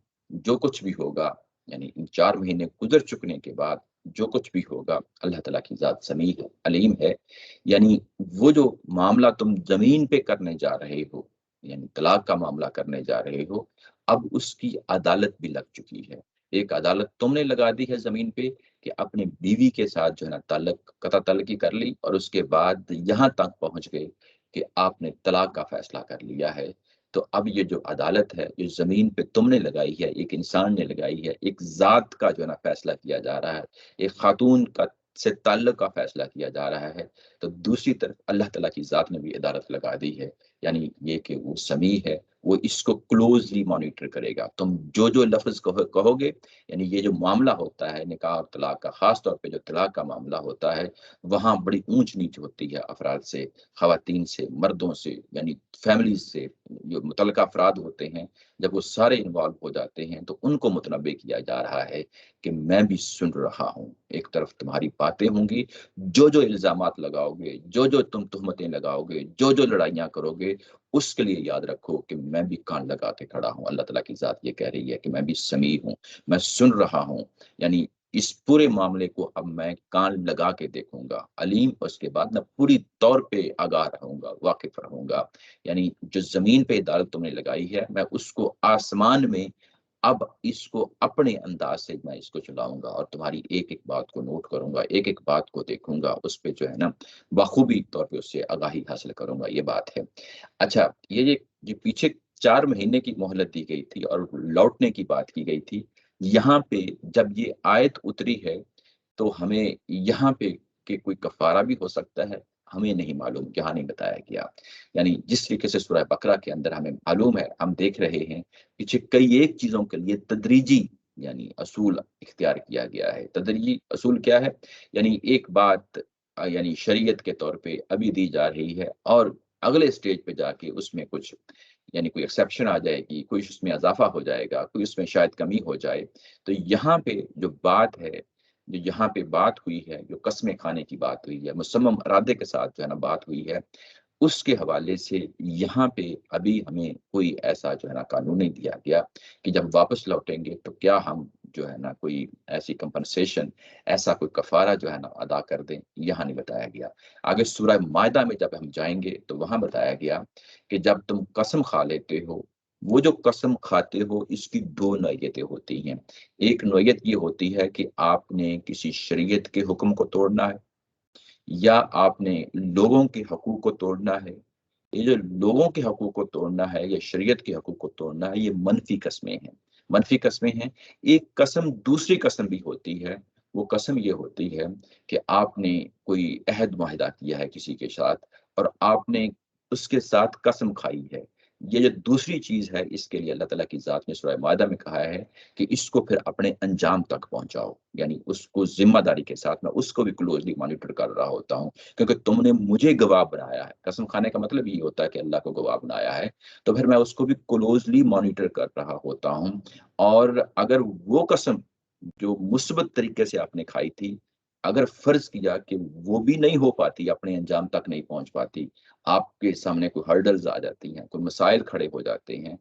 جو کچھ بھی ہوگا، یعنی ان 4 مہینے گزر چکنے کے بعد جو کچھ بھی ہوگا اللہ تعالیٰ کی ذات سمیع ہے، علیم ہے، یعنی وہ جو معاملہ تم زمین پہ کرنے جا رہے ہو، یعنی طلاق کا معاملہ کرنے جا رہے ہو، اب اس کی عدالت بھی لگ چکی ہے، ایک عدالت تم نے لگا دی ہے زمین پہ کہ اپنی بیوی کے ساتھ جو ہے نا قطع تعلقی کر لی، اور اس کے بعد یہاں تک پہنچ گئے کہ آپ نے طلاق کا فیصلہ کر لیا ہے۔ تو اب یہ جو عدالت ہے، جو زمین پہ تم نے لگائی ہے، ایک انسان نے لگائی ہے، ایک ذات کا جو ہے نا فیصلہ کیا جا رہا ہے، ایک خاتون کا سے تعلق کا فیصلہ کیا جا رہا ہے، تو دوسری طرف اللہ تعالیٰ کی ذات نے بھی عدالت لگا دی ہے، یعنی یہ کہ وہ سمیع ہے، وہ اس کو کلوزلی مانیٹر کرے گا۔ تم جو جو لفظ کہو گے، یعنی یہ جو معاملہ ہوتا ہے نکاح اور طلاق کا، خاص طور پہ جو طلاق کا معاملہ ہوتا ہے، وہاں بڑی اونچ نیچ ہوتی ہے افراد سے، خواتین سے، مردوں سے، یعنی فیملیز سے، جو متعلقہ افراد ہوتے ہیں، جب وہ سارے انوالو ہو جاتے ہیں تو ان کو متنبع کیا جا رہا ہے کہ میں بھی سن رہا ہوں، ایک طرف تمہاری باتیں ہوں گی، جو جو الزامات لگاؤ گے، جو جو تم تہمتیں لگاؤ گے، جو جو لڑائیاں کرو گے، اس کے لیے یاد رکھو کہ میں بھی کان لگا کے کھڑا ہوں۔ اللہ تعالیٰ کی ذات یہ کہہ رہی ہے کہ میں بھی سمیع ہوں، میں سن رہا ہوں، یعنی اس پورے معاملے کو اب میں کان لگا کے دیکھوں گا، علیم، اس کے بعد میں پوری طور پہ آگاہ رہوں گا، واقف رہوں گا، یعنی جو زمین پہ عدالت تم نے لگائی ہے، میں اس کو آسمان میں اب اس کو اپنے انداز سے میں اس کو چلاؤں گا، اور تمہاری ایک ایک بات کو نوٹ کروں گا، ایک ایک بات کو دیکھوں گا، اس پہ جو ہے نا بخوبی طور پہ اس سے آگاہی حاصل کروں گا، یہ بات ہے۔ اچھا، یہ پیچھے 4 مہینے کی مہلت دی گئی تھی اور لوٹنے کی بات کی گئی تھی، یہاں پہ جب یہ آیت اتری ہے تو ہمیں یہاں پہ کہ کوئی کفارہ بھی ہو سکتا ہے، ہمیں نہیں معلوم، یہاں نہیں بتایا گیا، یعنی جس طریقے سے سورہ بقرہ کے اندر ہمیں معلوم ہے، ہم دیکھ رہے ہیں پیچھے کئی ایک چیزوں کے لیے تدریجی یعنی اصول اختیار کیا گیا ہے۔ تدریجی اصول کیا ہے؟ یعنی ایک بات یعنی شریعت کے طور پہ ابھی دی جا رہی ہے، اور اگلے سٹیج پہ جا کے اس میں کچھ یعنی کوئی ایکسیپشن آ جائے گی، کوئی اس میں اضافہ ہو جائے گا، کوئی اس میں شاید کمی ہو جائے۔ تو یہاں پہ جو بات ہے، جو یہاں پہ بات ہوئی ہے، جو قسمیں کھانے کی بات ہوئی ہے، مصمم ارادے کے ساتھ جو ہے نا بات ہوئی ہے، اس کے حوالے سے یہاں پہ ابھی ہمیں کوئی ایسا جو ہے نا قانون نہیں دیا گیا کہ جب واپس لوٹیں گے تو کیا ہم جو ہے نا کوئی ایسی کمپنسیشن، ایسا کوئی کفارہ جو ہے نا ادا کر دیں، یہاں نہیں بتایا گیا۔ آگے سورہ مائدہ میں جب ہم جائیں گے تو وہاں بتایا گیا کہ جب تم قسم کھا لیتے ہو، وہ جو قسم کھاتے ہو اس کی 2 نوعیتیں ہوتی ہیں۔ ایک نوعیت یہ ہوتی ہے کہ آپ نے کسی شریعت کے حکم کو توڑنا ہے، یا آپ نے لوگوں کے حقوق کو توڑنا ہے۔ یہ جو لوگوں کے حقوق کو توڑنا ہے یا شریعت کے حقوق کو توڑنا ہے، یہ منفی قسمیں ہیں، منفی قسمیں ہیں۔ ایک قسم دوسری قسم بھی ہوتی ہے، وہ قسم یہ ہوتی ہے کہ آپ نے کوئی عہد معاہدہ کیا ہے کسی کے ساتھ، اور آپ نے اس کے ساتھ قسم کھائی ہے۔ یہ جو دوسری چیز ہے، اس کے لیے اللہ تعالیٰ کی ذات نے سورہ مائدہ میں کہا ہے کہ اس کو پھر اپنے انجام تک پہنچاؤ، یعنی اس کو ذمہ داری کے ساتھ میں اس کو بھی کلوزلی مانیٹر کر رہا ہوتا ہوں، کیونکہ تم نے مجھے گواہ بنایا ہے۔ قسم کھانے کا مطلب یہ ہوتا ہے کہ اللہ کو گواہ بنایا ہے، تو پھر میں اس کو بھی کلوزلی مانیٹر کر رہا ہوتا ہوں، اور اگر وہ قسم جو مثبت طریقے سے آپ نے کھائی تھی، اگر فرض کیا کہ وہ بھی نہیں ہو پاتی، اپنے انجام تک نہیں پہنچ پاتی، آپ کے سامنے کوئی ہرڈلز آ جاتی ہیں، کوئی مسائل کھڑے ہو جاتے ہیں،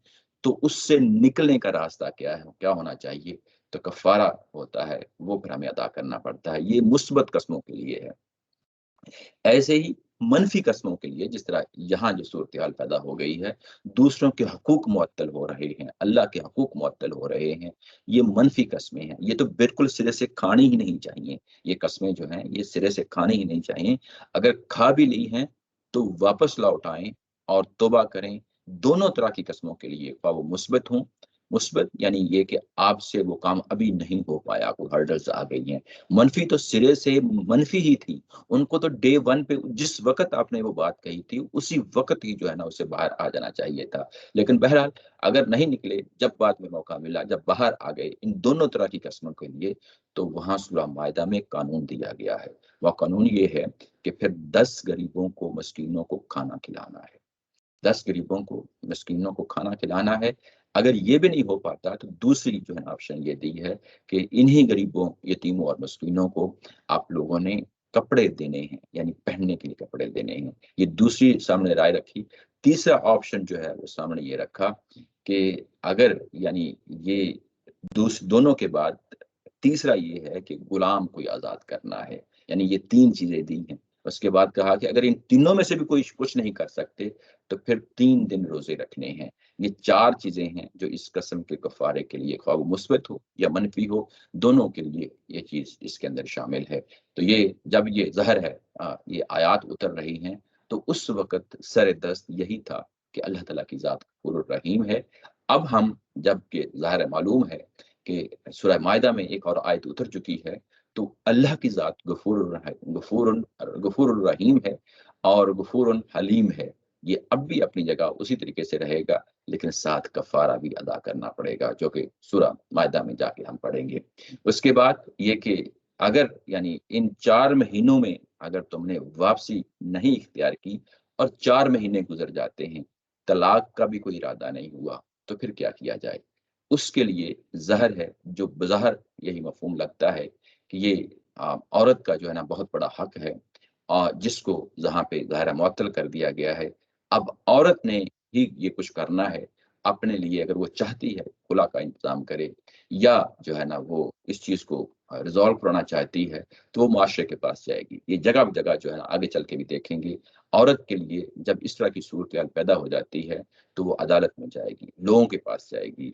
تو اس سے نکلنے کا راستہ کیا ہے، کیا ہونا چاہیے؟ تو کفارہ ہوتا ہے، وہ پھر ہمیں ادا کرنا پڑتا ہے۔ یہ مثبت قسموں کے لیے ہے۔ ایسے ہی منفی قسموں کے لیے، جس طرح یہاں جو صورتحال پیدا ہو گئی ہے، دوسروں کے حقوق معطل ہو رہے ہیں، اللہ کے حقوق معطل ہو رہے ہیں، یہ منفی قسمیں ہیں۔ یہ تو بالکل سرے سے کھانی ہی نہیں چاہیے، یہ قسمیں جو ہیں یہ سرے سے کھانی ہی نہیں چاہیے۔ اگر کھا بھی لی ہیں تو واپس لوٹ آئیں اور توبہ کریں۔ دونوں طرح کی قسموں کے لیے، خواہ وہ مثبت ہوں، مثبت یعنی یہ کہ آپ سے وہ کام ابھی نہیں ہو پایا، کوئی ہرڈلز آ گئی ہیں، منفی تو سرے سے منفی ہی تھی، ان کو تو ڈے 1 پہ جس وقت آپ نے وہ بات کہی تھی اسی وقت ہی جو ہے نا اسے باہر آ جانا چاہیے تھا۔ لیکن بہرحال اگر نہیں نکلے، جب بعد میں موقع ملا، جب باہر آ گئے ان دونوں طرح کی قسموں کے لیے، تو وہاں سورہ مائدہ میں قانون دیا گیا ہے۔ وہ قانون یہ ہے کہ پھر 10 غریبوں کو، مسکینوں کو کھانا کھلانا ہے، 10 غریبوں کو، مسکینوں کو کھانا کھلانا ہے۔ اگر یہ بھی نہیں ہو پاتا تو دوسری جو ہے آپشن یہ دی ہے کہ انہی غریبوں، یتیموں اور مسکینوں کو آپ لوگوں نے کپڑے دینے ہیں، یعنی پہننے کے لیے کپڑے دینے ہیں۔ یہ دوسری سامنے رائے رکھی۔ تیسرا آپشن جو ہے وہ سامنے یہ رکھا کہ اگر یعنی یہ دونوں کے بعد تیسرا یہ ہے کہ غلام کوئی آزاد کرنا ہے، یعنی یہ 3 چیزیں دی ہیں۔ اس کے بعد کہا کہ اگر ان تینوں میں سے بھی کوئی کچھ نہیں کر سکتے تو پھر 3 دن روزے رکھنے ہیں۔ یہ 4 چیزیں ہیں جو اس قسم کے کفارے کے لیے، خواہ وہ مثبت ہو یا منفی ہو، دونوں کے لیے یہ چیز اس کے اندر شامل ہے۔ تو یہ جب یہ ظاہر ہے یہ آیات اتر رہی ہیں تو اس وقت سر دست یہی تھا کہ اللہ تعالیٰ کی ذات غفور الرحیم ہے۔ اب ہم جب کہ ظاہر معلوم ہے کہ سورہ مائدہ میں ایک اور آیت اتر چکی ہے، تو اللہ کی ذات غفور الرحیم ہے اور غفور حلیم ہے۔ یہ اب بھی اپنی جگہ اسی طریقے سے رہے گا، لیکن ساتھ کفارہ بھی ادا کرنا پڑے گا، جو کہ سورہ مائدہ میں جا کے ہم پڑھیں گے۔ اس کے بعد یہ کہ اگر یعنی ان 4 مہینوں میں اگر تم نے واپسی نہیں اختیار کی اور 4 مہینے گزر جاتے ہیں، طلاق کا بھی کوئی ارادہ نہیں ہوا، تو پھر کیا کیا جائے؟ اس کے لیے ظاہر ہے، جو بظاہر یہی مفہوم لگتا ہے کہ یہ عورت کا جو ہے نا بہت بڑا حق ہے، اور جس کو جہاں پہ ظاہر معطل کر دیا گیا ہے۔ اب عورت نے ہی یہ کچھ کرنا ہے اپنے لیے، اگر وہ چاہتی ہے خلا کا انتظام کرے یا جو ہے نا وہ اس چیز کو ریزالو کرانا چاہتی ہے، تو وہ معاشرے کے پاس جائے گی۔ یہ جگہ جگہ جو ہے نا آگے چل کے بھی دیکھیں گے، عورت کے لیے جب اس طرح کی صورتحال پیدا ہو جاتی ہے تو وہ عدالت میں جائے گی، لوگوں کے پاس جائے گی،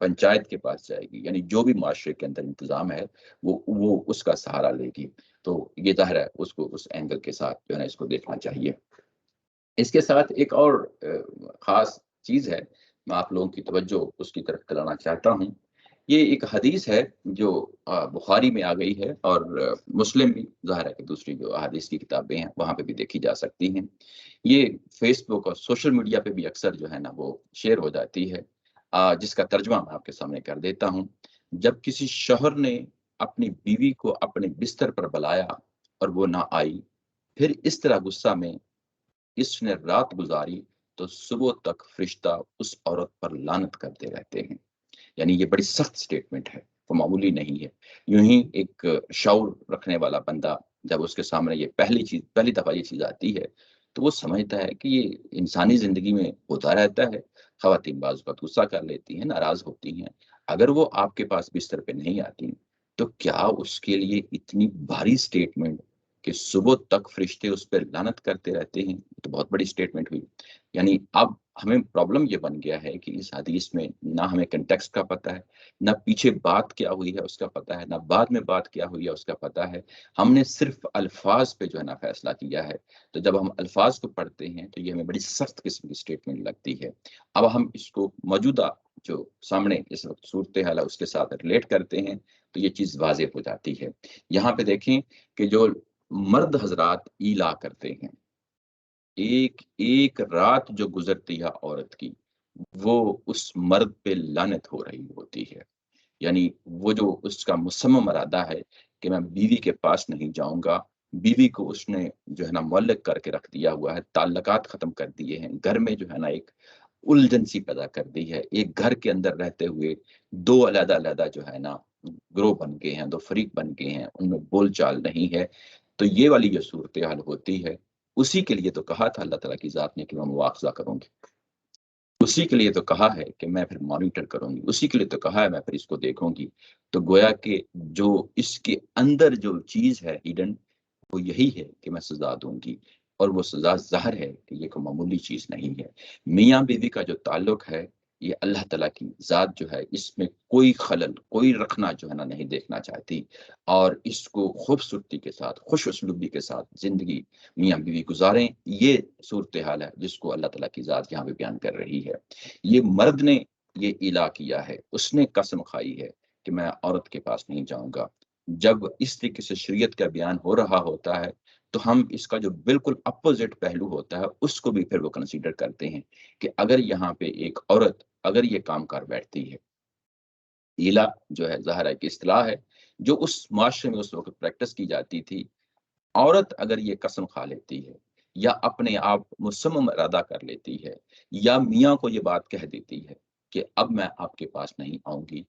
پنچایت کے پاس جائے گی، یعنی جو بھی معاشرے کے اندر انتظام ہے وہ اس کا سہارا لے گی۔ تو یہ ظاہر ہے اس کو اس اینگل کے ساتھ جو ہے نا اس کو دیکھنا چاہیے۔ اس کے ساتھ ایک اور خاص چیز ہے، میں آپ لوگوں کی توجہ اس کی طرف دلانا چاہتا ہوں۔ یہ ایک حدیث ہے جو بخاری میں آ گئی ہے، اور مسلم بھی ظاہر ہے کہ دوسری جو احادیث کی کتابیں ہیں وہاں پہ بھی دیکھی جا سکتی ہیں۔ یہ فیس بک اور سوشل میڈیا پہ بھی اکثر جو ہے نا وہ شیئر ہو جاتی ہے، جس کا ترجمہ میں آپ کے سامنے کر دیتا ہوں۔ جب کسی شوہر نے اپنی بیوی کو اپنے بستر پر بلایا اور وہ نہ آئی، پھر اس طرح غصہ میں اس نے رات گزاری، تو صبح تک فرشتہ اس عورت پر لعنت کرتے رہتے ہیں۔ یعنی یہ بڑی سخت سٹیٹمنٹ ہے، وہ معمولی نہیں ہے۔ یوں ہی ایک شعور رکھنے والا بندہ جب اس کے سامنے یہ پہلی دفعہ یہ چیز آتی ہے، تو وہ سمجھتا ہے کہ یہ انسانی زندگی میں ہوتا رہتا ہے۔ خواتین بعض وقت غصہ کر لیتی ہیں، ناراض ہوتی ہیں، اگر وہ آپ کے پاس بستر پہ نہیں آتی تو کیا اس کے لیے اتنی بھاری سٹیٹمنٹ کہ صبح تک فرشتے اس پہ لعنت کرتے رہتے ہیں؟ تو بہت بڑی سٹیٹمنٹ ہوئی۔ یعنی اب ہمیں پرابلم یہ بن گیا ہے کہ اس حدیث میں نہ ہمیں کنٹیکسٹ کا پتہ ہے، نہ پیچھے بات کیا ہوئی ہے اس کا پتہ ہے، نہ بعد میں بات کیا ہوئی ہے اس کا پتہ ہے۔ ہم نے صرف الفاظ پہ جو ہے نا فیصلہ کیا ہے، تو جب ہم الفاظ کو پڑھتے ہیں تو یہ ہمیں بڑی سخت قسم کی سٹیٹمنٹ لگتی ہے۔ اب ہم اس کو موجودہ جو سامنے اس وقت صورتحال ہے اس کے ساتھ ریلیٹ کرتے ہیں تو یہ چیز واضح ہو جاتی ہے۔ یہاں پہ دیکھیں کہ جو مرد حضرات ایلا کرتے ہیں، ایک ایک رات جو گزرتی ہے عورت کی، وہ اس مرد پہ لعنت ہو رہی ہوتی ہے۔ یعنی وہ جو اس کا مصمم ارادہ ہے کہ میں بیوی کے پاس نہیں جاؤں گا، بیوی کو اس نے جو ہے نا معلق کر کے رکھ دیا ہوا ہے، تعلقات ختم کر دیے ہیں، گھر میں جو ہے نا ایک الجھن سی پیدا کر دی ہے۔ ایک گھر کے اندر رہتے ہوئے 2 علیحدہ علیحدہ جو ہے نا گروہ بن گئے ہیں، 2 فریق بن گئے ہیں، ان میں بول چال نہیں ہے۔ تو یہ والی جو صورتحال ہوتی ہے، اسی کے لیے تو کہا تھا اللہ تعالیٰ کی ذات نے کہ میں مواخذہ کروں گی، اسی کے لیے تو کہا ہے کہ میں پھر مانیٹر کروں گی، اسی کے لیے تو کہا ہے میں پھر اس کو دیکھوں گی۔ تو گویا کہ جو اس کے اندر جو چیز ہے ہیڈن، وہ یہی ہے کہ میں سزا دوں گی، اور وہ سزا ظاہر ہے کہ یہ کوئی معمولی چیز نہیں ہے۔ میاں بیوی کا جو تعلق ہے، یہ اللہ تعالیٰ کی ذات جو ہے اس میں کوئی خلل، کوئی رکھنا جو ہے نا نہیں دیکھنا چاہتی، اور اس کو خوبصورتی کے ساتھ، خوش اسلوبی کے ساتھ زندگی میاں بیوی گزاریں۔ یہ صورتحال ہے جس کو اللہ تعالیٰ کی ذات یہاں پہ بیان کر رہی ہے۔ یہ مرد نے یہ الا کیا ہے، اس نے قسم کھائی ہے کہ میں عورت کے پاس نہیں جاؤں گا۔ جب اس طریقے سے شریعت کا بیان ہو رہا ہوتا ہے تو ہم اس کا جو بالکل اپوزٹ پہلو ہوتا ہے اس کو بھی پھر وہ کنسیڈر کرتے ہیں کہ اگر یہاں پہ ایک عورت اگر یہ کام کر بیٹھتی ہے، ایلا جو ہے ظاہر ہے کہ اصطلاح ہے جو اس معاشرے میں اس وقت پریکٹس کی جاتی تھی، عورت اگر یہ قسم کھا لیتی ہے یا اپنے آپ مصمم ارادہ کر لیتی ہے یا میاں کو یہ بات کہہ دیتی ہے کہ اب میں آپ کے پاس نہیں آؤں گی،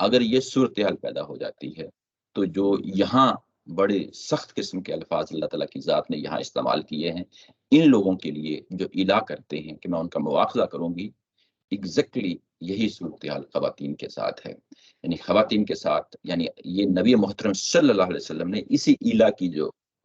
اگر یہ صورتحال پیدا ہو جاتی ہے تو جو یہاں بڑے سخت قسم کے الفاظ اللہ تعالیٰ کی ذات نے یہاں استعمال کیے ہیں، ان لوگوں کے لیے جو الا کرتے ہیں کہ میں ان کا مواخذہ کروں گی، ایگزیکٹلی یہی صورتحال خواتین کے ساتھ ہے۔ یعنی خواتین کے ساتھ، یعنی یہ نبی محترم صلی اللہ علیہ وسلم نے اسی الا کی جو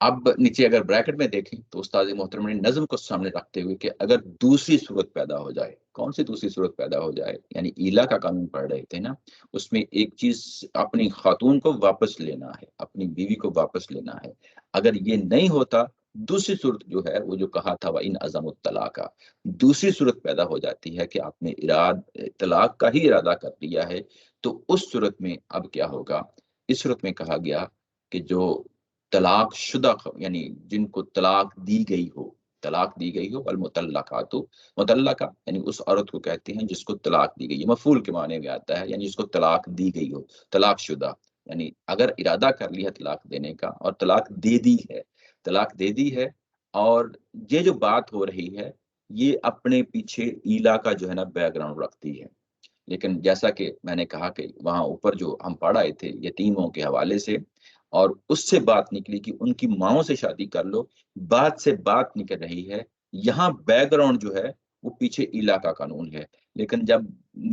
اب نیچے اگر بریکٹ میں دیکھیں تو استاد محترم نے نظم کو سامنے رکھتے ہوئے کہ اگر دوسری صورت پیدا ہو جائے، کون سی دوسری صورت پیدا ہو جائے، یعنی ایلا کا قانون پڑھ رہے تھے نا، اس میں ایک چیز اپنی خاتون کو واپس لینا ہے، اپنی بیوی کو واپس لینا ہے، اگر یہ نہیں ہوتا دوسری صورت جو ہے وہ جو کہا تھا وہ ان عزم الطلاق کا، دوسری صورت پیدا ہو جاتی ہے کہ آپ نے طلاق کا ہی ارادہ کر لیا ہے، تو اس صورت میں اب کیا ہوگا؟ اس صورت میں کہا گیا کہ جو طلاق شدہ یعنی جن کو طلاق دی گئی ہو، طلاق دی گئی ہو، والمطلقات، مطلقہ یعنی اس عورت کو کہتے ہیں جس کو طلاق دی گئی ہے، مفعول کے معنی میں آتا ہے، یعنی جس کو طلاق دی گئی ہو، طلاق شدہ، یعنی اگر ارادہ کر لیا طلاق دینے کا اور طلاق دے دی ہے، طلاق دے دی ہے، اور یہ جو بات ہو رہی ہے یہ اپنے پیچھے ایلا کا جو ہے نا بیک گراؤنڈ رکھتی ہے، لیکن جیسا کہ میں نے کہا کہ وہاں اوپر جو ہم پڑھ آئے تھے یتیموں کے حوالے سے، اور اس سے بات نکلی کہ ان کی ماؤں سے شادی کر لو، بات سے بات نکل رہی ہے، یہاں بیک گراؤنڈ جو ہے وہ پیچھے ایلا کا قانون ہے، لیکن جب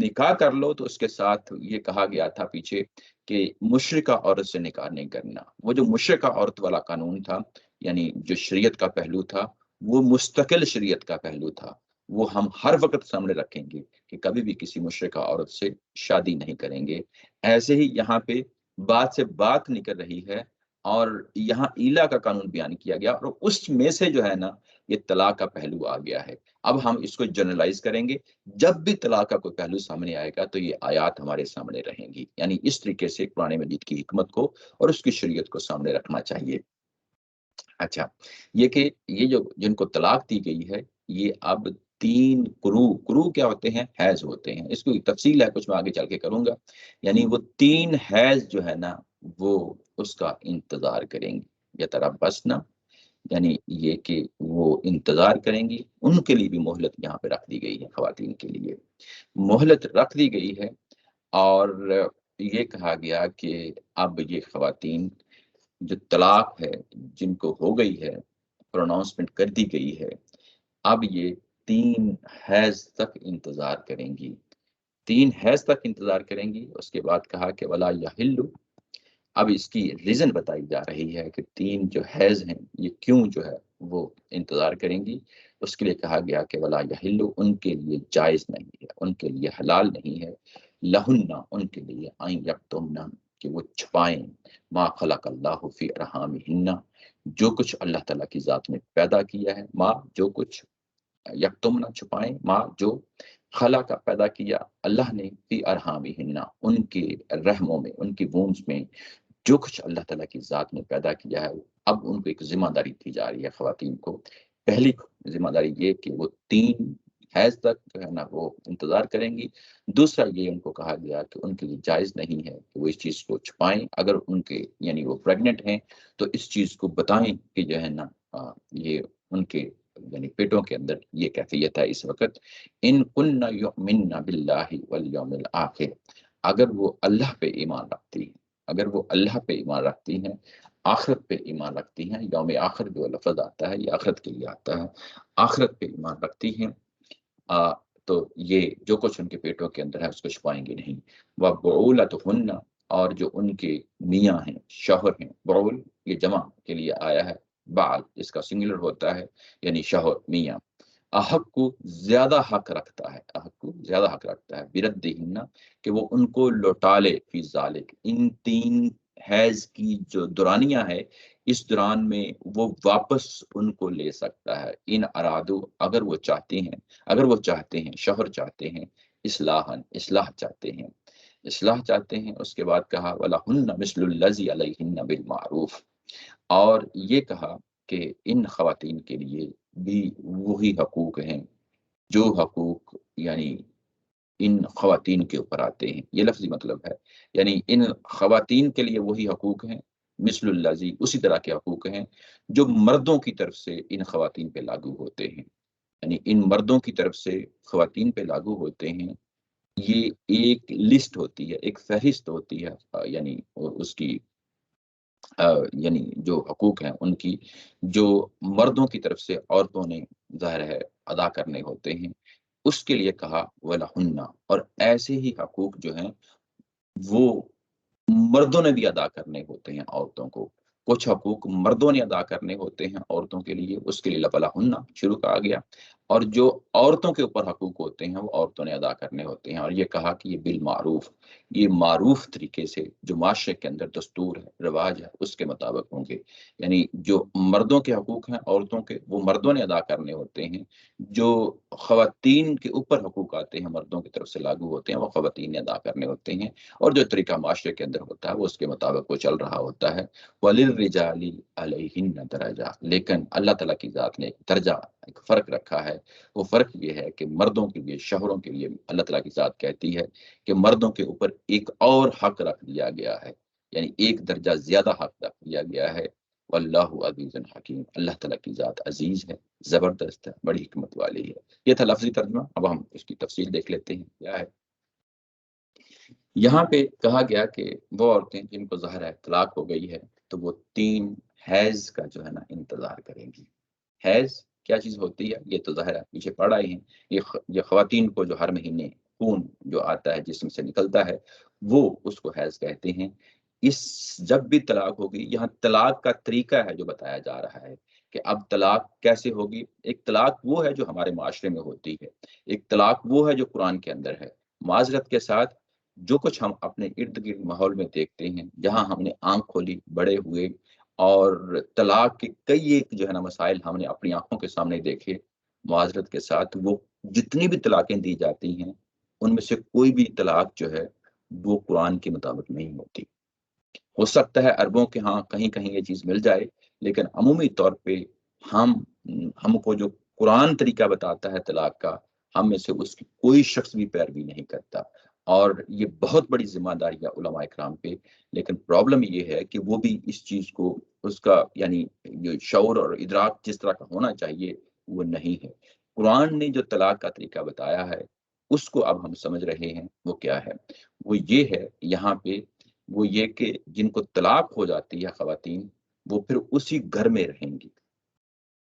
نکاح کر لو تو اس کے ساتھ یہ کہا گیا تھا پیچھے کہ مشرکہ عورت سے نکاح نہیں کرنا، وہ جو مشرکہ عورت والا قانون تھا، یعنی جو شریعت کا پہلو تھا وہ مستقل شریعت کا پہلو تھا، وہ ہم ہر وقت سامنے رکھیں گے کہ کبھی بھی کسی مشرکہ عورت سے شادی نہیں کریں گے۔ ایسے ہی یہاں پہ بات سے بات نکل رہی ہے اور یہاں ایلا کا قانون بیان کیا گیا، اور اس میں سے جو ہے نا یہ طلاق کا پہلو آ گیا ہے۔ اب ہم اس کو جنرلائز کریں گے، جب بھی طلاق کا کوئی پہلو سامنے آئے گا تو یہ آیات ہمارے سامنے رہیں گی، یعنی اس طریقے سے قرآن مجید کی حکمت کو اور اس کی شریعت کو سامنے رکھنا چاہیے۔ اچھا، یہ کہ یہ جو جن کو طلاق دی گئی ہے، یہ اب تین کرو کیا ہوتے ہیں؟ حیض ہوتے ہیں، اس کی تفصیل ہے کچھ میں آگے چل کے کروں گا، یعنی وہ تین حیض جو ہے نا وہ اس کا انتظار کریں گی، یا تربصنا، یعنی یہ کہ وہ انتظار کریں گی، ان کے لیے بھی مہلت یہاں پہ رکھ دی گئی ہے، خواتین کے لیے مہلت رکھ دی گئی ہے، اور یہ کہا گیا کہ اب یہ خواتین جو طلاق ہے جن کو ہو گئی ہے، پروناؤنسمنٹ کر دی گئی ہے، اب یہ 3 حیض تک انتظار کریں گی، 3 حیض تک انتظار کریں گی۔ اس کے بعد کہا کہ ولا یحل، اب اس کی ریزن بتائی جا رہی ہے کہ 3 جو حیض ہیں یہ کیوں جو ہے وہ انتظار کریں گی، اس کے لیے کہا گیا کہ ولا یحل، ان کے لیے جائز نہیں ہے، ان کے لیے حلال نہیں ہے، لہن، ان کے لیے، آئیں یکتمنا، کہ وہ چھپائیں، ما خلق اللہ فی ارحامہن، جو کچھ اللہ تعالیٰ کی ذات میں پیدا کیا ہے، ما جو کچھ، یکتمنا چھپائیں، ما جو، خلا کا پیدا کیا اللہ نے، فی ارحامہن، ان کے رحموں میں، ان کی وومز میں، جو کچھ اللہ تعالیٰ کی ذات میں پیدا کیا ہے، اب ان کو ایک ذمہ داری دی جا رہی ہے خواتین کو۔ پہلی ذمہ داری یہ کہ وہ 3 حیض تک جو ہے نا وہ انتظار کریں گی، دوسرا یہ ان کو کہا گیا کہ ان کے لیے جائز نہیں ہے کہ وہ اس چیز کو چھپائیں، اگر ان کے یعنی وہ پریگننٹ ہیں تو اس چیز کو بتائیں کہ جو ہے نا یہ ان کے یعنی پیٹوں کے اندر یہ کیفیت ہے اس وقت۔ ان کن یؤمن باللہ والیوم الآخر، اگر وہ اللہ پہ ایمان رکھتی ہیں، اگر وہ اللہ پہ ایمان رکھتی ہیں، آخرت پہ ایمان رکھتی ہیں، یوم آخر جو لفظ آتا ہے یہ آخرت کے لیے آتا ہے، آخرت پہ ایمان رکھتی ہیں، تو یہ جو کچھ ان کے پیٹوں کے اندر ہے اس کو چھپائیں گے نہیں۔ وَبُعُولَتُهُنَّ، اور جو ان کے میاں ہیں، شوہر ہیں، بعول یہ جمع کے لیے آیا ہے، بعل اس کا سنگولر ہوتا ہے، یعنی شوہر، میاں، احق کو زیادہ حق رکھتا ہے، احق کو زیادہ حق رکھتا ہے، بردہن، کہ وہ ان کو لوٹا لے، فی ذالک، ان 3 حیض کی جو دورانیہ ہے اس دوران میں وہ واپس ان کو لے سکتا ہے، ان ارادو، اگر وہ چاہتے ہیں، اگر وہ چاہتے ہیں، شوہر چاہتے ہیں، اصلاح چاہتے ہیں، اصلاح چاہتے ہیں۔ اس کے بعد کہا وَلَهُنَّ مِثْلُ الَّذِي عَلَيْهِنَّ بِالْمَعْرُوفِ، اور یہ کہا کہ ان خواتین کے لیے بھی وہی حقوق ہیں جو حقوق یعنی ان خواتین کے اوپر آتے ہیں، یہ لفظی مطلب ہے، یعنی ان خواتین کے لیے وہی حقوق ہیں، مثل الذی، اسی طرح کے حقوق ہیں جو مردوں کی طرف سے ان خواتین پہ لاگو ہوتے ہیں، یعنی ان مردوں کی طرف سے خواتین پہ لاگو ہوتے ہیں، یہ ایک لسٹ ہوتی ہے، ایک فہرست ہوتی ہے، یعنی اس کی یعنی جو حقوق ہیں ان کی، جو مردوں کی طرف سے عورتوں نے ظاہر ہے ادا کرنے ہوتے ہیں، اس کے لیے کہا وَلَهُنَّ، اور ایسے ہی حقوق جو ہیں وہ مردوں نے بھی ادا کرنے ہوتے ہیں عورتوں کو۔ کچھ حقوق مردوں نے ادا کرنے ہوتے ہیں عورتوں کے لیے، اس کے لیے لفلا ہننا شروع کہا گیا، اور جو عورتوں کے اوپر حقوق ہوتے ہیں وہ عورتوں نے ادا کرنے ہوتے ہیں، اور یہ کہا کہ یہ بالمعروف، یہ معروف طریقے سے جو معاشرے کے اندر دستور ہے، رواج ہے، اس کے مطابق ہوں گے۔ یعنی جو مردوں کے حقوق ہیں عورتوں کے، وہ مردوں نے ادا کرنے ہوتے ہیں، جو خواتین کے اوپر حقوق آتے ہیں مردوں کی طرف سے لاگو ہوتے ہیں، وہ خواتین نے ادا کرنے ہوتے ہیں، اور جو طریقہ معاشرے کے اندر ہوتا ہے وہ اس کے مطابق وہ چل رہا ہوتا ہے۔ وَلِلرِّجَالِ عَلَيْهِنَّ دَرَجَةٌ، لیکن اللہ تعالیٰ کی ذات نے ایک درجہ، ایک فرق رکھا ہے۔ وہ فرق یہ ہے کہ مردوں کے لیے، شوہروں کے لیے اللہ تعالیٰ کی ذات کہتی ہے کہ مردوں کے اوپر ایک اور حق رکھ دیا گیا ہے، یعنی ایک درجہ زیادہ حق رکھ دیا گیا ہے۔ واللہ عزیز حکیم، اللہ تعالیٰ کی ذات عزیز ہے، زبردست ہے، بڑی حکمت والی ہے۔ یہ تھا لفظی ترجمہ، اب ہم اس کی تفصیل دیکھ لیتے ہیں کیا ہے۔ یہاں پہ کہا گیا کہ وہ عورتیں جن کو ظاہر ہے طلاق ہو گئی ہے تو وہ 3 حیض کا جو ہے نا انتظار کریں گی۔ حیض کیا چیز ہوتی ہے یہ تو ظاہر ہے پیچھے پڑ آئے ہیں، یہ خواتین کو جو ہر مہینے خون جو آتا ہے جسم سے نکلتا ہے وہ اس کو حیض کہتے ہیں۔ اس جب بھی طلاق ہوگی، یہاں طلاق کا طریقہ ہے جو بتایا جا رہا ہے کہ اب طلاق کیسے ہوگی۔ ایک طلاق وہ ہے جو ہمارے معاشرے میں ہوتی ہے، ایک طلاق وہ ہے جو قرآن کے اندر ہے۔ معذرت کے ساتھ جو کچھ ہم اپنے ارد گرد ماحول میں دیکھتے ہیں، جہاں ہم نے آنکھ کھولی بڑے ہوئے اور طلاق کے کئی ایک جو ہے نا مسائل ہم نے اپنی آنکھوں کے سامنے دیکھے، معذرت کے ساتھ وہ جتنی بھی طلاقیں دی جاتی ہیں ان میں سے کوئی بھی طلاق جو ہے وہ قرآن کے مطابق نہیں ہوتی۔ ہو سکتا ہے عربوں کے ہاں کہیں کہیں یہ چیز مل جائے، لیکن عمومی طور پہ ہم ہم کو جو قرآن طریقہ بتاتا ہے طلاق کا، ہم میں سے اس کی کوئی شخص بھی پیروی نہیں کرتا، اور یہ بہت بڑی ذمہ داری ہے علماء اکرام پہ۔ لیکن پرابلم یہ ہے کہ وہ بھی اس چیز کو، اس کا یعنی جو شعور اور ادراک جس طرح کا ہونا چاہیے وہ نہیں ہے۔ قرآن نے جو طلاق کا طریقہ بتایا ہے اس کو اب ہم سمجھ رہے ہیں وہ کیا ہے۔ وہ یہ ہے یہاں پہ، وہ یہ کہ جن کو طلاق ہو جاتی ہے خواتین، وہ پھر اسی گھر میں رہیں گی،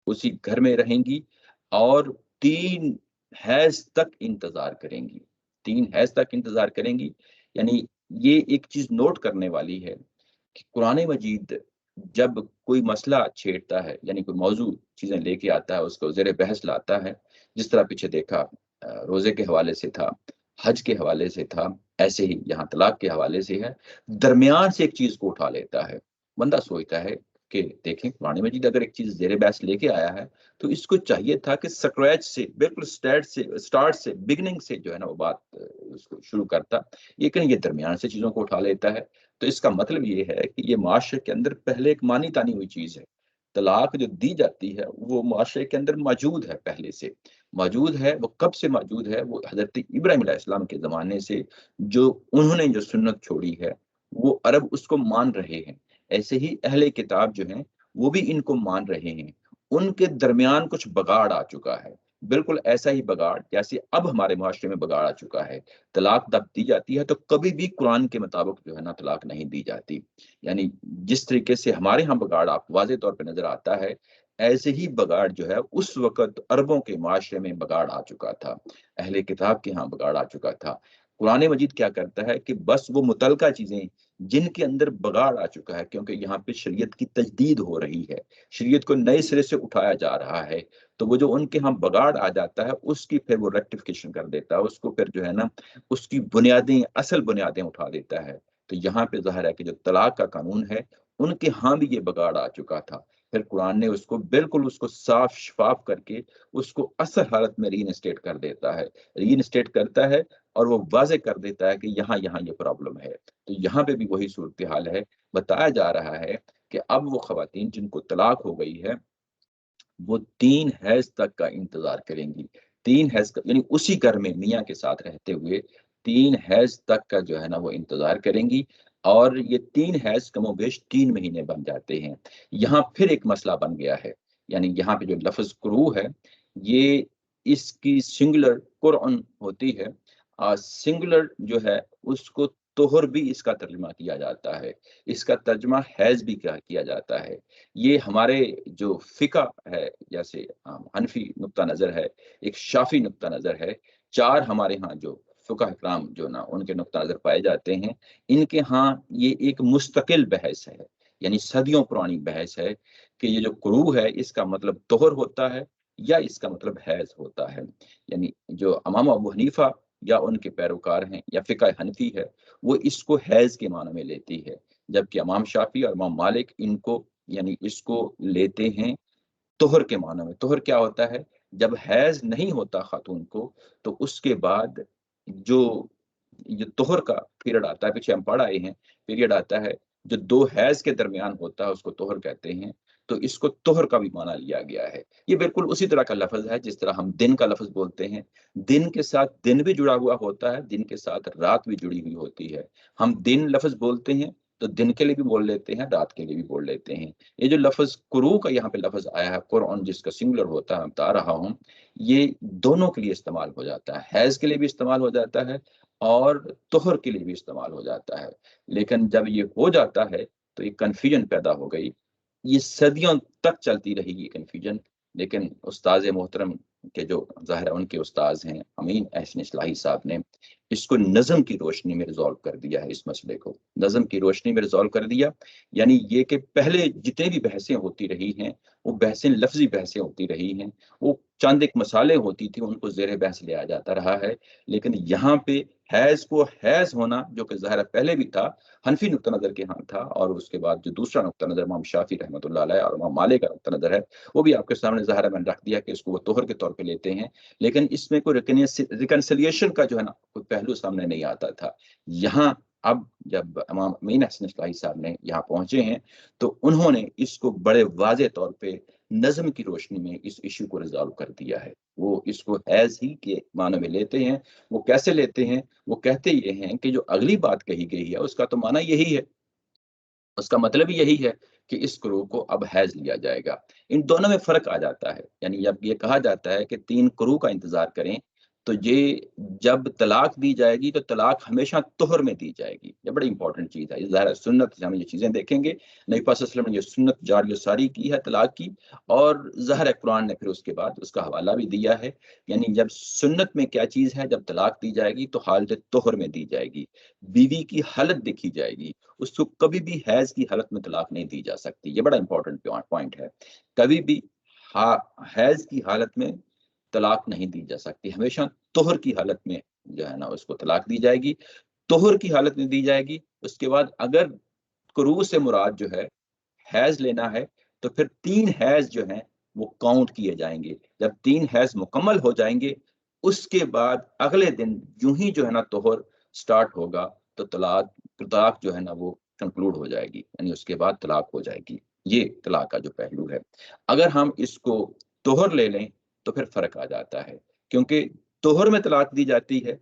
اسی گھر میں رہیں گی، اور 3 حیض تک انتظار کریں گی، 3 حیض تک انتظار کریں گی۔ یعنی یہ ایک چیز نوٹ کرنے والی ہے کہ قرآن مجید جب کوئی مسئلہ چھیڑتا ہے، یعنی کوئی موضوع چیزیں لے کے آتا ہے، اس کو زیر بحث لاتا ہے، جس طرح پیچھے دیکھا روزے کے حوالے سے تھا، حج کے حوالے سے تھا، ایسے ہی یہاں طلاق کے حوالے سے ہے، درمیان سے ایک چیز کو اٹھا لیتا ہے۔ بندہ سوچتا ہے کہ دیکھیں قرآن مجید اگر ایک چیز زیر بحث لے کے آیا ہے تو اس کو چاہیے تھا کہ سکریچ سے، بالکل سٹارٹ سے بگننگ سے جو ہے نا وہ بات اس کو شروع کرتا، لیکن یہ درمیان سے چیزوں کو اٹھا لیتا ہے۔ تو اس کا مطلب یہ ہے کہ یہ معاشرے کے اندر پہلے ایک مانی تانی ہوئی چیز ہے۔ طلاق جو دی جاتی ہے وہ معاشرے کے اندر موجود ہے، پہلے سے موجود ہے۔ وہ کب سے موجود ہے؟ وہ حضرت ابراہیم علیہ السلام کے زمانے سے، جو انہوں نے جو سنت چھوڑی ہے وہ عرب اس کو مان رہے ہیں، ایسے ہی اہل کتاب جو ہیں وہ بھی ان کو مان رہے ہیں۔ ان کے درمیان کچھ بگاڑ آ چکا ہے، بالکل ایسا ہی بگاڑ جیسے اب ہمارے معاشرے میں بگاڑ آ چکا ہے۔ طلاق جب دی جاتی ہے تو کبھی بھی قرآن کے مطابق جو ہے نا طلاق نہیں دی جاتی۔ یعنی جس طریقے سے ہمارے ہاں بگاڑ آپ واضح طور پہ نظر آتا ہے، ایسے ہی بگاڑ جو ہے اس وقت عربوں کے معاشرے میں بگاڑ آ چکا تھا، اہل کتاب کے ہاں بگاڑ آ چکا تھا۔ قرآن مجید کیا کرتا ہے کہ بس وہ متعلقہ چیزیں جن کے اندر بگاڑ آ چکا ہے، کیونکہ یہاں پہ شریعت کی تجدید ہو رہی ہے، شریعت کو نئے سرے سے اٹھایا جا رہا ہے، تو وہ جو ان کے ہاں بگاڑ آ جاتا ہے اس کی پھر وہ ریکٹیفیکیشن کر دیتا ہے، اس کو پھر جو ہے نا اس کی بنیادیں، اصل بنیادیں اٹھا دیتا ہے۔ تو یہاں پہ ظاہر ہے کہ جو طلاق کا قانون ہے ان کے ہاں بھی یہ بگاڑ آ چکا تھا، پھر قرآن نے اس کو بالکل اس کو صاف شفاف کر کے اس کو اصل حالت میں ری انسٹیٹ کر دیتا ہے، ری انسٹیٹ کرتا ہے، اور وہ واضح کر دیتا ہے کہ یہاں یہ پرابلم ہے۔ تو یہاں پہ بھی وہی صورتحال ہے، بتایا جا رہا ہے کہ اب وہ خواتین جن کو طلاق ہو گئی ہے وہ 3 حیض تک کا انتظار کریں گی۔ 3 حیض کا یعنی اسی گھر میں میاں کے ساتھ رہتے ہوئے 3 حیض تک کا جو ہے نا وہ انتظار کریں گی، اور یہ 3 حیض کم و بیش 3 مہینے بن جاتے ہیں۔ یہاں پھر ایک مسئلہ بن گیا ہے، یعنی یہاں پہ جو لفظ کرو ہے یہ اس کی سنگولر قرآن ہوتی ہے، سنگولر جو ہے اس کو طہر بھی اس کا ترجمہ کیا جاتا ہے، اس کا ترجمہ حیض بھی کیا جاتا ہے۔ یہ ہمارے جو فقہ ہے، جیسے حنفی نقطہ نظر ہے، ایک شافی نقطہ نظر ہے، 4 ہمارے ہاں جو فقہ اکرام جو نا ان کے نقطہ نظر پائے جاتے ہیں، ان کے ہاں یہ ایک مستقل بحث ہے، یعنی صدیوں پرانی بحث ہے کہ یہ جو قروء ہے اس کا مطلب طہر ہوتا ہے یا اس کا مطلب حیض ہوتا ہے. یعنی جو امام ابو حنیفہ یا ان کے پیروکار ہیں یا فقہ حنفی ہے وہ اس کو حیض کے معنی میں لیتی ہے، جبکہ امام شافعی اور امام مالک ان کو یعنی اس کو لیتے ہیں طہر کے معنی میں. طہر کیا ہوتا ہے؟ جب حیض نہیں ہوتا خاتون کو تو اس کے بعد جو یہ طہر کا پیریڈ آتا ہے، پیچھے ہم پڑھ آئے ہیں، پیریڈ آتا ہے جو دو حیض کے درمیان ہوتا ہے اس کو طہر کہتے ہیں. تو اس کو طہر کا بھی معنی لیا گیا ہے. یہ بالکل اسی طرح کا لفظ ہے جس طرح ہم دن کا لفظ بولتے ہیں. دن کے ساتھ دن بھی جڑا ہوا ہوتا ہے، دن کے ساتھ رات بھی جڑی ہوئی ہوتی ہے. ہم دن لفظ بولتے ہیں تو دن کے لیے بھی بول لیتے ہیں، رات کے لیے بھی بول لیتے ہیں. یہ جو لفظ قروء کا یہاں پہ لفظ آیا ہے، قرآن جس کا سنگولر ہوتا ہے میں بتا رہا ہوں، یہ دونوں کے لیے استعمال ہو جاتا ہے. حیض کے لیے بھی استعمال ہو جاتا ہے اور طہر کے لیے بھی استعمال ہو جاتا ہے. لیکن جب یہ ہو جاتا ہے تو ایک کنفیوژن پیدا ہو گئی. یہ صدیوں تک چلتی رہی گی کنفیوژن، لیکن استاذ محترم کے جو ظاہر ان کے استاذ ہیں امین احسن اصلاحی صاحب نے اس کو نظم کی روشنی میں ریزالو کر دیا ہے. اس مسئلے کو نظم کی روشنی میں ریزالو کر دیا، یعنی یہ کہ پہلے جتنے بھی بحثیں ہوتی رہی ہیں وہ بحثیں لفظی بحثیں ہوتی رہی ہیں، وہ چند ایک مسالے ہوتی تھی ان کو زیر بحث لیا جاتا رہا ہے. لیکن یہاں پہ حیض کو حیض ہونا جو کہ ظاہر پہلے بھی تھا، حنفی نقطہ نظر کے ہاں تھا، اور اس کے بعد جو دوسرا نقطہ نظر امام شافعی رحمۃ اللہ علیہ اور امام مالک کا نقطہ نظر ہے وہ بھی آپ کے سامنے ظاہر میں نے رکھ دیا کہ اس کو وہ طہر کے طور پہ لیتے ہیں. لیکن اس میں کوئی ریکنسلیشن کا جو ہے نا کوئی پہلو سامنے نہیں آتا تھا. یہاں اب جب امام امین احسن اصلاحی صاحب نے یہاں پہنچے ہیں تو انہوں نے اس کو بڑے واضح طور پہ نظم کی روشنی میں اس ایشو کو ریزالو کر دیا ہے. وہ اس کو حیض ہی کے معنی میں لیتے ہیں. وہ کیسے لیتے ہیں؟ وہ کہتے یہ ہیں کہ جو اگلی بات کہی گئی ہے اس کا تو معنی یہی ہے، اس کا مطلب یہی ہے کہ اس قروء کو اب حیض لیا جائے گا. ان دونوں میں فرق آ جاتا ہے. یعنی جب یہ کہا جاتا ہے کہ 3 قروء کا انتظار کریں تو یہ جب طلاق دی جائے گی تو طلاق ہمیشہ طہر میں دی جائے گی. یہ بڑی امپورٹنٹ چیز ہے. یہ ظاہر سنت سے ہم یہ چیزیں دیکھیں گے. نبی پاک صلی اللہ علیہ وسلم نے یہ سنت جاری و ساری کی ہے طلاق کی، اور ظاہر قرآن نے پھر اس کے بعد اس کا حوالہ بھی دیا ہے. یعنی جب سنت میں کیا چیز ہے، جب طلاق دی جائے گی تو حالت طہر میں دی جائے گی. بیوی کی حالت دیکھی جائے گی، اس کو کبھی بھی حیض کی حالت میں طلاق نہیں دی جا سکتی. یہ بڑا امپورٹنٹ پوائنٹ ہے. کبھی بھی حیض کی حالت میں طلاق نہیں دی جا سکتی، ہمیشہ طہر کی حالت میں جو ہے نا اس کو طلاق دی جائے گی. طہر کی حالت میں دی جائے گی. اس کے بعد اگر قروء سے مراد جو ہے حیض لینا ہے تو پھر 3 حیض جو ہیں وہ کاؤنٹ کیے جائیں گے. جب 3 حیض مکمل ہو جائیں گے اس کے بعد اگلے دن یوں ہی جو ہے نا طہر سٹارٹ ہوگا تو طلاق جو ہے نا وہ کنکلوڈ ہو جائے گی، یعنی اس کے بعد طلاق ہو جائے گی. یہ طلاق کا جو پہلو ہے. اگر ہم اس کو طہر لے لیں تو پھر فرق آ جاتا ہے، کیونکہ طہر میں طلاق دی جاتی ہے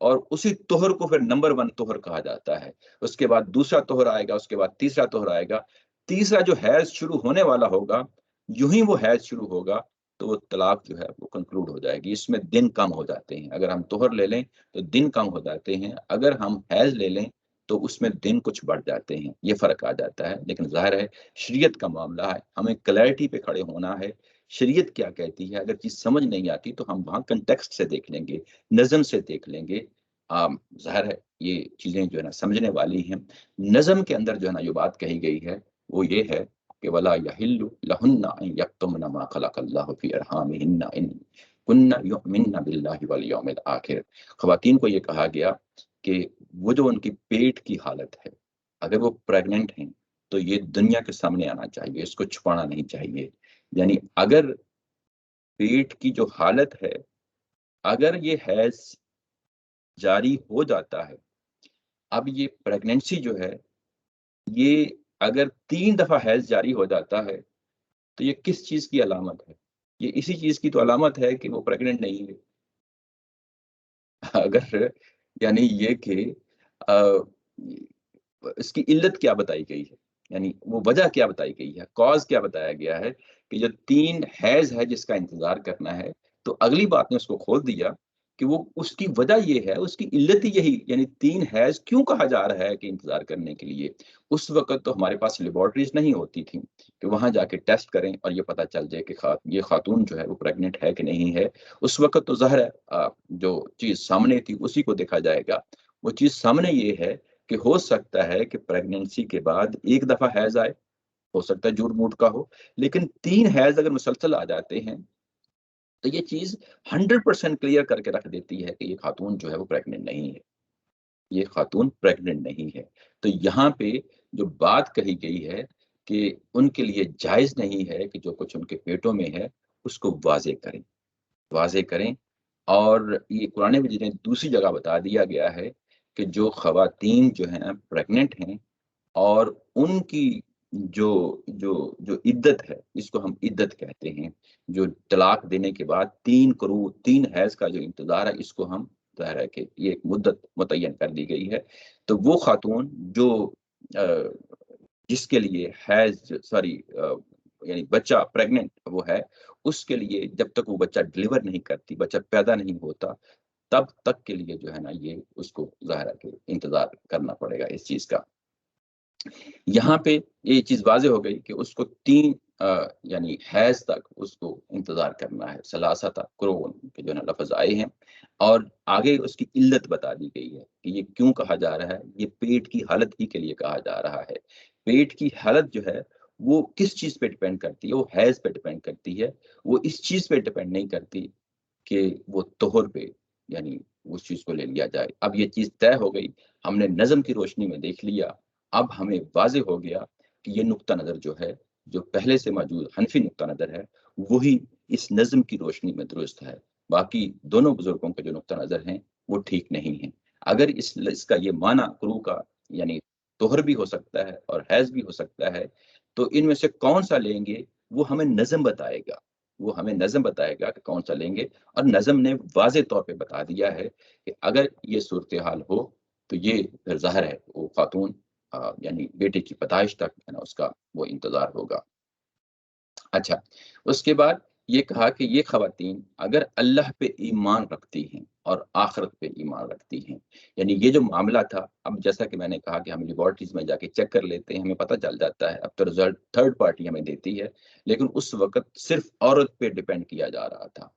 اور اسی طہر کو پھر نمبر 1 طہر کہا جاتا ہے. اس کے بعد دوسرا طہر آئے گا، اس کے بعد تیسرا طہر آئے گا. تیسرا جو حیض شروع ہونے والا ہوگا، یوں ہی وہ حیض شروع ہوگا تو وہ طلاق جو ہے وہ کنکلوڈ ہو جائے گی. اس میں دن کم ہو جاتے ہیں. اگر ہم طہر لے لیں تو دن کم ہو جاتے ہیں، اگر ہم حیض لے لیں تو اس میں دن کچھ بڑھ جاتے ہیں. یہ فرق آ جاتا ہے. لیکن ظاہر ہے شریعت کا معاملہ ہے، ہمیں کلیئرٹی پہ کھڑے ہونا ہے. شریعت کیا کہتی ہے، اگر چیز سمجھ نہیں آتی تو ہم وہاں کنٹیکسٹ سے دیکھ لیں گے، نظم سے دیکھ لیں گے. ظاہر ہے یہ چیزیں جو ہے نا سمجھنے والی ہیں. نظم کے اندر جو ہے نا جو بات کہی گئی ہے وہ یہ ہے کہ ولا یحل لهن ان یکتمن ما خلق اللہ فی ارحامہن ان کن یؤمن باللہ والیوم الاخر. خواتین کو یہ کہا گیا کہ وہ جو ان کی پیٹ کی حالت ہے، اگر وہ پریگننٹ ہیں تو یہ دنیا کے سامنے آنا چاہیے، اس کو چھپانا نہیں چاہیے. یعنی اگر پیٹ کی جو حالت ہے، اگر یہ حیض جاری ہو جاتا ہے، اب یہ پریگننسی جو ہے یہ اگر 3 دفعہ حیض جاری ہو جاتا ہے تو یہ کس چیز کی علامت ہے؟ یہ اسی چیز کی تو علامت ہے کہ وہ پریگننٹ نہیں ہے. اگر یعنی یہ کہ اس کی علت کیا بتائی گئی ہے، یعنی وہ وجہ کیا بتائی گئی ہے، کاز کیا بتایا گیا ہے کہ جو 3 حیض ہے جس کا انتظار کرنا ہے. تو اگلی بات نے اس کو کھول دیا کہ وہ اس کی وجہ یہ ہے، اس کی علت یہی، یعنی 3 حیض کیوں کہا جا رہا ہے کہ انتظار کرنے کے لیے. اس وقت تو ہمارے پاس لیبارٹریز نہیں ہوتی تھیں کہ وہاں جا کے ٹیسٹ کریں اور یہ پتہ چل جائے کہ یہ خاتون جو ہے وہ پریگننٹ ہے کہ نہیں ہے. اس وقت تو ظاہر ہے جو چیز سامنے تھی اسی کو دیکھا جائے گا. وہ چیز سامنے یہ ہے کہ ہو سکتا ہے کہ پریگننسی کے بعد ایک دفعہ حیض آئے، ہو سکتا ہے جھوٹ موٹ کا ہو، لیکن 3 حیض اگر مسلسل آ جاتے ہیں تو یہ چیز 100% کلیئر کر کے رکھ دیتی ہے کہ یہ خاتون جو ہے وہ پریگننٹ نہیں ہے، یہ خاتون پریگننٹ نہیں ہے۔ تو یہاں پہ جو بات کہی گئی ہے کہ ان کے لیے جائز نہیں ہے کہ جو کچھ ان کے پیٹوں میں ہے اس کو واضح کریں۔ اور یہ قرآن مجید نے دوسری جگہ بتا دیا گیا ہے کہ جو خواتین جو ہیں پریگننٹ ہیں اور ان کی جو جو جو عدت ہے، اس کو ہم عدت کہتے ہیں، جو طلاق دینے کے بعد 3 حیض کا جو انتظار ہے، اس کو ہم ظاہر ہے کہ یہ ایک مدت متعین کر دی گئی ہے۔ تو وہ خاتون جو جس کے لیے حیض یعنی بچہ پریگننٹ وہ ہے، اس کے لیے جب تک وہ بچہ ڈلیور نہیں کرتی، بچہ پیدا نہیں ہوتا، تب تک کے لیے جو ہے نا یہ اس کو ظاہر ہے کہ انتظار کرنا پڑے گا اس چیز کا۔ یہاں پہ یہ چیز واضح ہو گئی کہ اس کو 3 یعنی حیض تک اس کو انتظار کرنا ہے، ثلاثۃ قرون کے جو ہے نا لفظ آئے ہیں، اور آگے اس کی علت بتا دی گئی ہے کہ یہ کیوں کہا جا رہا ہے، یہ پیٹ کی حالت ہی کے لیے کہا جا رہا ہے۔ پیٹ کی حالت جو ہے وہ کس چیز پہ ڈیپینڈ کرتی ہے؟ وہ حیض پہ ڈیپینڈ کرتی ہے، وہ اس چیز پہ ڈیپینڈ نہیں کرتی کہ وہ طہر پہ، یعنی اس چیز کو لے لیا جائے۔ اب یہ چیز طے ہو گئی، ہم نے نظم کی روشنی میں دیکھ لیا، اب ہمیں واضح ہو گیا کہ یہ نقطہ نظر جو ہے، جو پہلے سے موجود حنفی نقطہ نظر ہے، وہی اس نظم کی روشنی میں درست ہے۔ باقی دونوں بزرگوں کے جو نقطہ نظر ہیں وہ ٹھیک نہیں ہیں۔ اگر اس کا یہ معنی قروء کا یعنی طہر بھی ہو سکتا ہے اور حیض بھی ہو سکتا ہے، تو ان میں سے کون سا لیں گے وہ ہمیں نظم بتائے گا، وہ ہمیں نظم بتائے گا کہ کون سا لیں گے۔ اور نظم نے واضح طور پہ بتا دیا ہے کہ اگر یہ صورتحال ہو تو یہ پھر ظاہر ہے وہ خاتون یعنی بیٹے کی پیدائش تک ہے نا اس کا وہ انتظار ہوگا۔ اچھا، اس کے بعد یہ کہا کہ یہ خواتین اگر اللہ پہ ایمان رکھتی ہیں اور آخرت پہ ایمان رکھتی ہیں، یعنی یہ جو معاملہ تھا، اب جیسا کہ میں نے کہا کہ ہم لیبارٹریز میں جا کے چیک کر لیتے ہیں، ہمیں پتہ چل جاتا ہے، اب تو رزلٹ تھرڈ پارٹی ہمیں دیتی ہے، لیکن اس وقت صرف عورت پہ ڈیپینڈ کیا جا رہا تھا،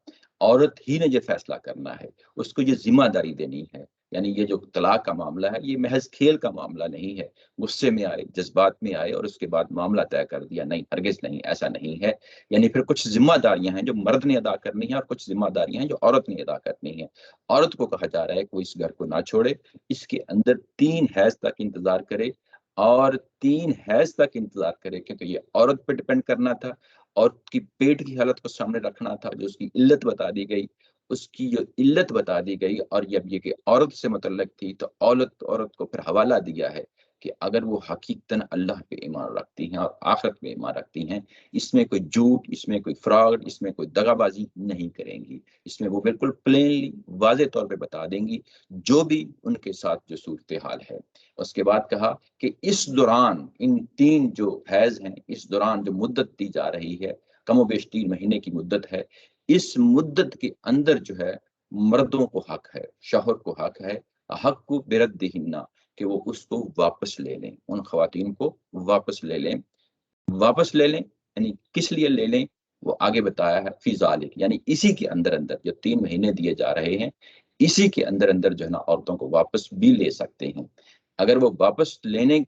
عورت ہی نے یہ فیصلہ کرنا ہے، اس کو یہ ذمہ داری دینی ہے۔ یعنی یہ جو طلاق کا معاملہ ہے یہ محض کھیل کا معاملہ نہیں ہے، غصے میں آئے، جذبات میں آئے اور اس کے بعد معاملہ طے کر دیا، نہیں، ہرگز نہیں، ایسا نہیں ہے۔ یعنی پھر کچھ ذمہ داریاں ہیں جو مرد نے ادا کرنی ہیں اور کچھ ذمہ داریاں ہیں جو عورت نے ادا کرنی ہیں۔ عورت کو کہا جا رہا ہے کہ وہ اس گھر کو نہ چھوڑے، اس کے اندر 3 حیض تک انتظار کرے، اور 3 حیض تک انتظار کرے، کیونکہ یہ عورت پہ ڈیپینڈ کرنا تھا، عورت کی پیٹ کی حالت کو سامنے رکھنا تھا، جو اس کی علت بتا دی گئی، اس کی جو علت بتا دی گئی، اور جب یہ کہ عورت سے متعلق تھی تو عورت کو پھر حوالہ دیا ہے کہ اگر وہ حقیقتاً اللہ پہ ایمان رکھتی ہیں اور آخرت پہ ایمان رکھتی ہیں، اس میں کوئی جھوٹ، اس میں کوئی فراڈ، اس میں کوئی دغا بازی نہیں کریں گی، اس میں وہ بالکل پلینلی واضح طور پہ بتا دیں گی جو بھی ان کے ساتھ جو صورتحال ہے۔ اس کے بعد کہا کہ اس دوران ان 3 جو حیض ہیں، اس دوران جو مدت دی جا رہی ہے، کم و بیش 3 مہینے کی مدت ہے، اس مدت کے اندر جو ہے مردوں کو حق ہے، شوہر کو حق ہے، حق کو بردہن، کہ وہ اس کو واپس لے لیں، ان خواتین کو واپس لے لیں۔ واپس لے لیں یعنی کس لیے لے لیں وہ آگے بتایا ہے، فی ذالک، یعنی اسی کے اندر اندر جو 3 مہینے دیے جا رہے ہیں، اسی کے اندر اندر جو ہے نا عورتوں کو واپس بھی لے سکتے ہیں۔ اگر وہ واپس لینے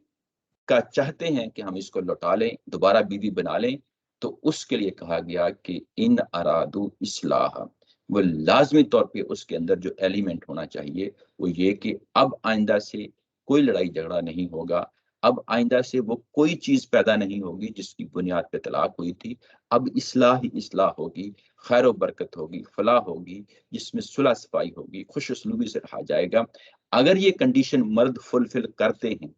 کا چاہتے ہیں کہ ہم اس کو لوٹا لیں، دوبارہ بیوی بنا لیں، تو اس کے لیے کہا گیا کہ ان ارادو اصلاح، وہ لازمی طور پہ اس کے اندر جو ایلیمنٹ ہونا چاہیے وہ یہ کہ اب آئندہ سے کوئی لڑائی جھگڑا نہیں ہوگا، اب آئندہ سے وہ کوئی چیز پیدا نہیں ہوگی جس کی بنیاد پہ طلاق ہوئی تھی، اب اصلاح ہی اصلاح ہوگی، خیر و برکت ہوگی، فلاح ہوگی، جس میں صلح صفائی ہوگی، خوش اسلوبی سے رہا جائے گا۔ اگر یہ کنڈیشن مرد فلفل کرتے ہیں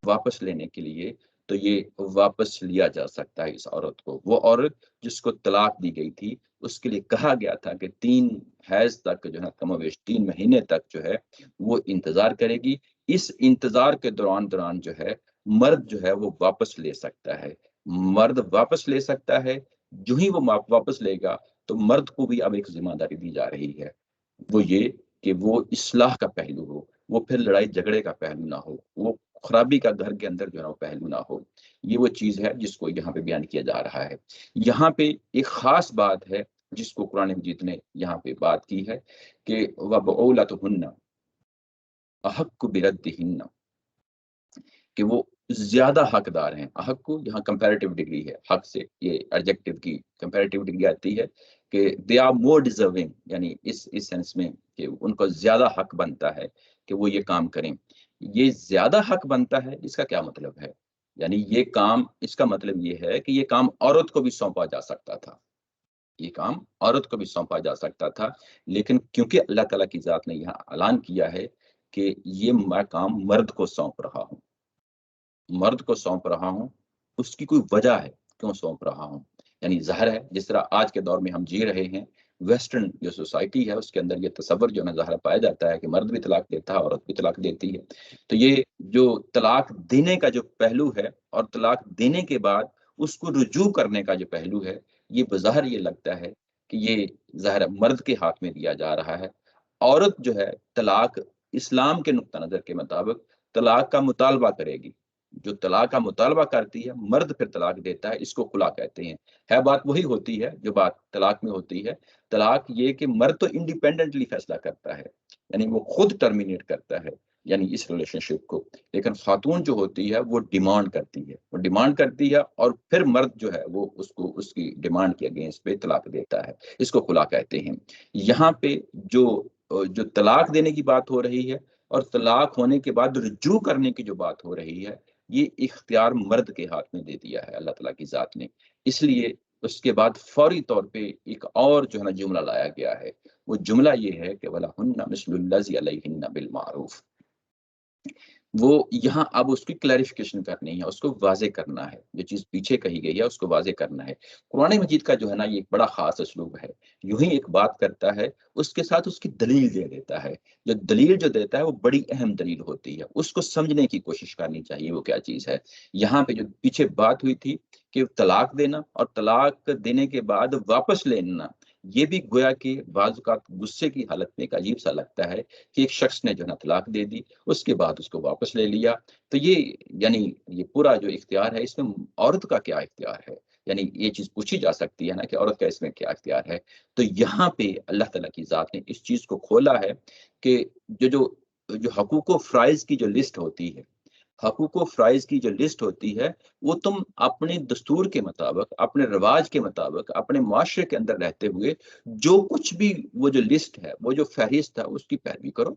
واپس لینے کے لیے، تو یہ واپس لیا جا سکتا ہے اس عورت کو۔ وہ عورت جس کو طلاق دی گئی تھی اس کے لیے کہا گیا تھا کہ 3 حیض تک جو ہے کم و بیش 3 مہینے تک جو ہے وہ انتظار کرے گی۔ اس انتظار کے دوران جو ہے مرد جو ہے وہ واپس لے سکتا ہے، مرد واپس لے سکتا ہے۔ جو ہی وہ واپس لے گا تو مرد کو بھی اب ایک ذمہ داری دی جا رہی ہے، وہ یہ کہ وہ اصلاح کا پہلو ہو، وہ پھر لڑائی جھگڑے کا پہلو نہ ہو، وہ خرابی کا گھر کے اندر جو ہے وہ پہلو نہ ہو۔ یہ وہ چیز ہے جس کو یہاں پہ بیان کیا جا رہا ہے۔ یہاں پہ ایک خاص بات ہے جس کو قرآن مجید نے یہاں پہ بات کی ہے کہ وَبُعُولَتُهُنَّ أَحَقُّ بِرَدِّهِنَّ، کہ وہ زیادہ حقدار ہیں. حق کو یہاں کمپیریٹیو ڈگری ہے، حق سے یہ ایڈجیکٹو کی کمپیریٹیو ڈگری آتی ہے کہ دے آر مور ڈیزرونگ، یعنی اس سینس میں کہ ان کو زیادہ حق بنتا ہے کہ وہ یہ کام کریں. یہ زیادہ حق بنتا ہے، اس کا کیا مطلب ہے؟ یعنی یہ کام، اس کا مطلب یہ ہے کہ یہ کام عورت کو بھی سونپا جا سکتا تھا، یہ کام عورت کو بھی سونپا جا سکتا تھا، لیکن کیونکہ اللہ تعالیٰ کی ذات نے یہاں اعلان کیا ہے کہ یہ میں کام مرد کو سونپ رہا ہوں، مرد کو سونپ رہا ہوں، اس کی کوئی وجہ ہے کیوں سونپ رہا ہوں. یعنی ظاہر ہے جس طرح آج کے دور میں ہم جی رہے ہیں، ویسٹرن جو سوسائٹی ہے اس کے اندر یہ تصور جو ظاہر پایا جاتا ہے کہ مرد بھی طلاق دیتا ہے، عورت بھی طلاق دیتی ہے. تو یہ جو طلاق دینے کا جو پہلو ہے اور طلاق دینے کے بعد اس کو رجوع کرنے کا جو پہلو ہے، یہ بظاہر یہ لگتا ہے کہ یہ ظاہر مرد کے ہاتھ میں دیا جا رہا ہے. عورت جو ہے طلاق اسلام کے نقطہ نظر کے مطابق طلاق کا مطالبہ کرے گی. جو طلاق کا مطالبہ کرتی ہے، مرد پھر طلاق دیتا ہے، اس کو خلا کہتے ہیں. ہے بات وہی ہوتی ہے جو بات طلاق میں ہوتی ہے. طلاق یہ کہ مرد تو انڈیپینڈنٹلی فیصلہ کرتا ہے، یعنی وہ خود ٹرمینیٹ کرتا ہے یعنی اس ریلیشن شپ کو، لیکن خاتون جو ہوتی ہے وہ ڈیمانڈ کرتی ہے، وہ ڈیمانڈ کرتی ہے اور پھر مرد جو ہے وہ اس کو اس کی ڈیمانڈ کے اگینسٹ پہ طلاق دیتا ہے، اس کو خلا کہتے ہیں. یہاں پہ جو جو طلاق دینے کی بات ہو رہی ہے اور طلاق ہونے کے بعد رجوع کرنے کی جو بات ہو رہی ہے، یہ اختیار مرد کے ہاتھ میں دے دیا ہے اللہ تعالیٰ کی ذات نے. اس لیے اس کے بعد فوری طور پہ ایک اور جو ہے نا جملہ لایا گیا ہے. وہ جملہ یہ ہے کہ وَلَهُنَّ مِثْلُ الَّذِي عَلَيْهِنَّ بِالْمَعْرُوفِ. وہ یہاں اب اس کی کلیریفیکیشن کرنی ہے، اس کو واضح کرنا ہے، جو چیز پیچھے کہی گئی ہے اس کو واضح کرنا ہے. قرآن مجید کا جو ہے نا یہ ایک بڑا خاص اسلوب ہے، یوں ہی ایک بات کرتا ہے اس کے ساتھ اس کی دلیل دے دیتا ہے. جو دلیل جو دیتا ہے وہ بڑی اہم دلیل ہوتی ہے، اس کو سمجھنے کی کوشش کرنی چاہیے وہ کیا چیز ہے. یہاں پہ جو پیچھے بات ہوئی تھی کہ طلاق دینا اور طلاق دینے کے بعد واپس لینا، یہ بھی گویا کہ بعض اوقات غصے کی حالت میں ایک عجیب سا لگتا ہے کہ ایک شخص نے جو ہے نا طلاق دے دی، اس کے بعد اس کو واپس لے لیا. تو یہ یعنی یہ پورا جو اختیار ہے اس میں عورت کا کیا اختیار ہے، یعنی یہ چیز پوچھی جا سکتی ہے نا کہ عورت کا اس میں کیا اختیار ہے. تو یہاں پہ اللہ تعالیٰ کی ذات نے اس چیز کو کھولا ہے کہ جو حقوق و فرائض کی جو لسٹ ہوتی ہے، حقوق و فرائض کی جو لسٹ ہوتی ہے، وہ تم اپنے دستور کے مطابق، اپنے رواج کے مطابق، اپنے معاشرے کے اندر رہتے ہوئے جو کچھ بھی وہ جو لسٹ ہے، وہ جو فہرست ہے، اس کی پیروی کرو،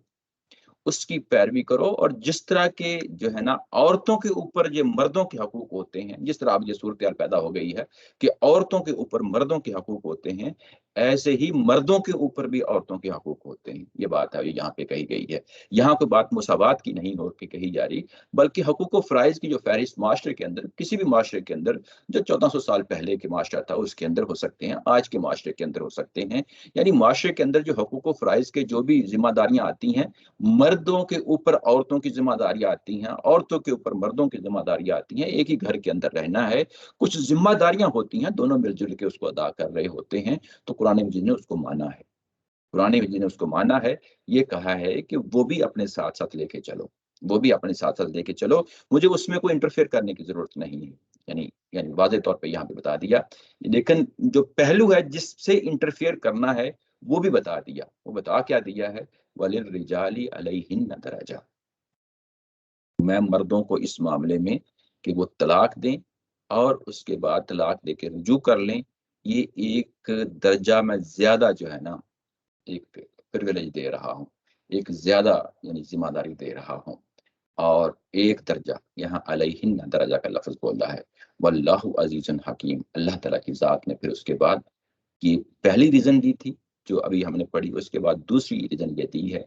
اس کی پیروی کرو. اور جس طرح کے جو ہے نا عورتوں کے اوپر جو مردوں کے حقوق ہوتے ہیں، جس طرح اب یہ صورتحال پیدا ہو گئی ہے کہ عورتوں کے اوپر مردوں کے حقوق ہوتے ہیں، ایسے ہی مردوں کے اوپر بھی عورتوں کے حقوق ہوتے ہیں. یہ بات ہے یہاں پہ کہی گئی ہے. یہاں کوئی بات مساوات کی نہیں ہو کے کہی جا رہی، بلکہ حقوق و فرائض کی جو فہرست معاشرے کے اندر، کسی بھی معاشرے کے اندر جو 1400 سال پہلے کے معاشرہ تھا اس کے اندر ہو سکتے ہیں، آج کے معاشرے کے اندر ہو سکتے ہیں. یعنی معاشرے کے اندر جو حقوق و فرائض کے جو بھی ذمہ داریاں آتی ہیں، مردوں کے اوپر عورتوں کی ذمہ داریاں آتی ہیں، عورتوں کے اوپر مردوں کی ذمہ داریاں آتی ہیں. ایک ہی گھر کے اندر رہنا ہے، کچھ ذمہ داریاں ہوتی ہیں، دونوں مل جل کے اس کو ادا کر رہے ہوتے ہیں. تو قرآن مجید نے اس کو مانا ہے، قرآن مجید نے اس کو مانا ہے. یہ کہا ہے کہ وہ بھی اپنے ساتھ ساتھ لے کے چلو، وہ بھی اپنے ساتھ ساتھ لے کے چلو، مجھے اس میں کوئی انٹرفیئر کرنے کی ضرورت نہیں ہے. یعنی واضح طور پہ یہاں پہ بتا دیا، لیکن جو پہلو ہے جس سے انٹرفیئر کرنا ہے وہ بھی بتا دیا. وہ بتا کیا دیا ہے؟ وَلِلرِّجَالِ عَلَيْهِنَّ دَرَجَةٌ. میں مردوں کو اس معاملے میں کہ وہ طلاق دیں اور اس کے بعد طلاق دے کے رجوع کر لیں، یہ ایک درجہ میں زیادہ جو ہے نا ایک پرویلیج دے رہا ہوں، ایک زیادہ یعنی ذمہ داری دے رہا ہوں. اور ایک درجہ یہاں علیہن درجہ کا لفظ بولا ہے. واللہ عزیز حکیم. اللہ تعالیٰ کی ذات نے پھر اس کے بعد یہ پہلی ریزن دی تھی جو ابھی ہم نے پڑھی، اس کے بعد دوسری ریزن یہ دی ہے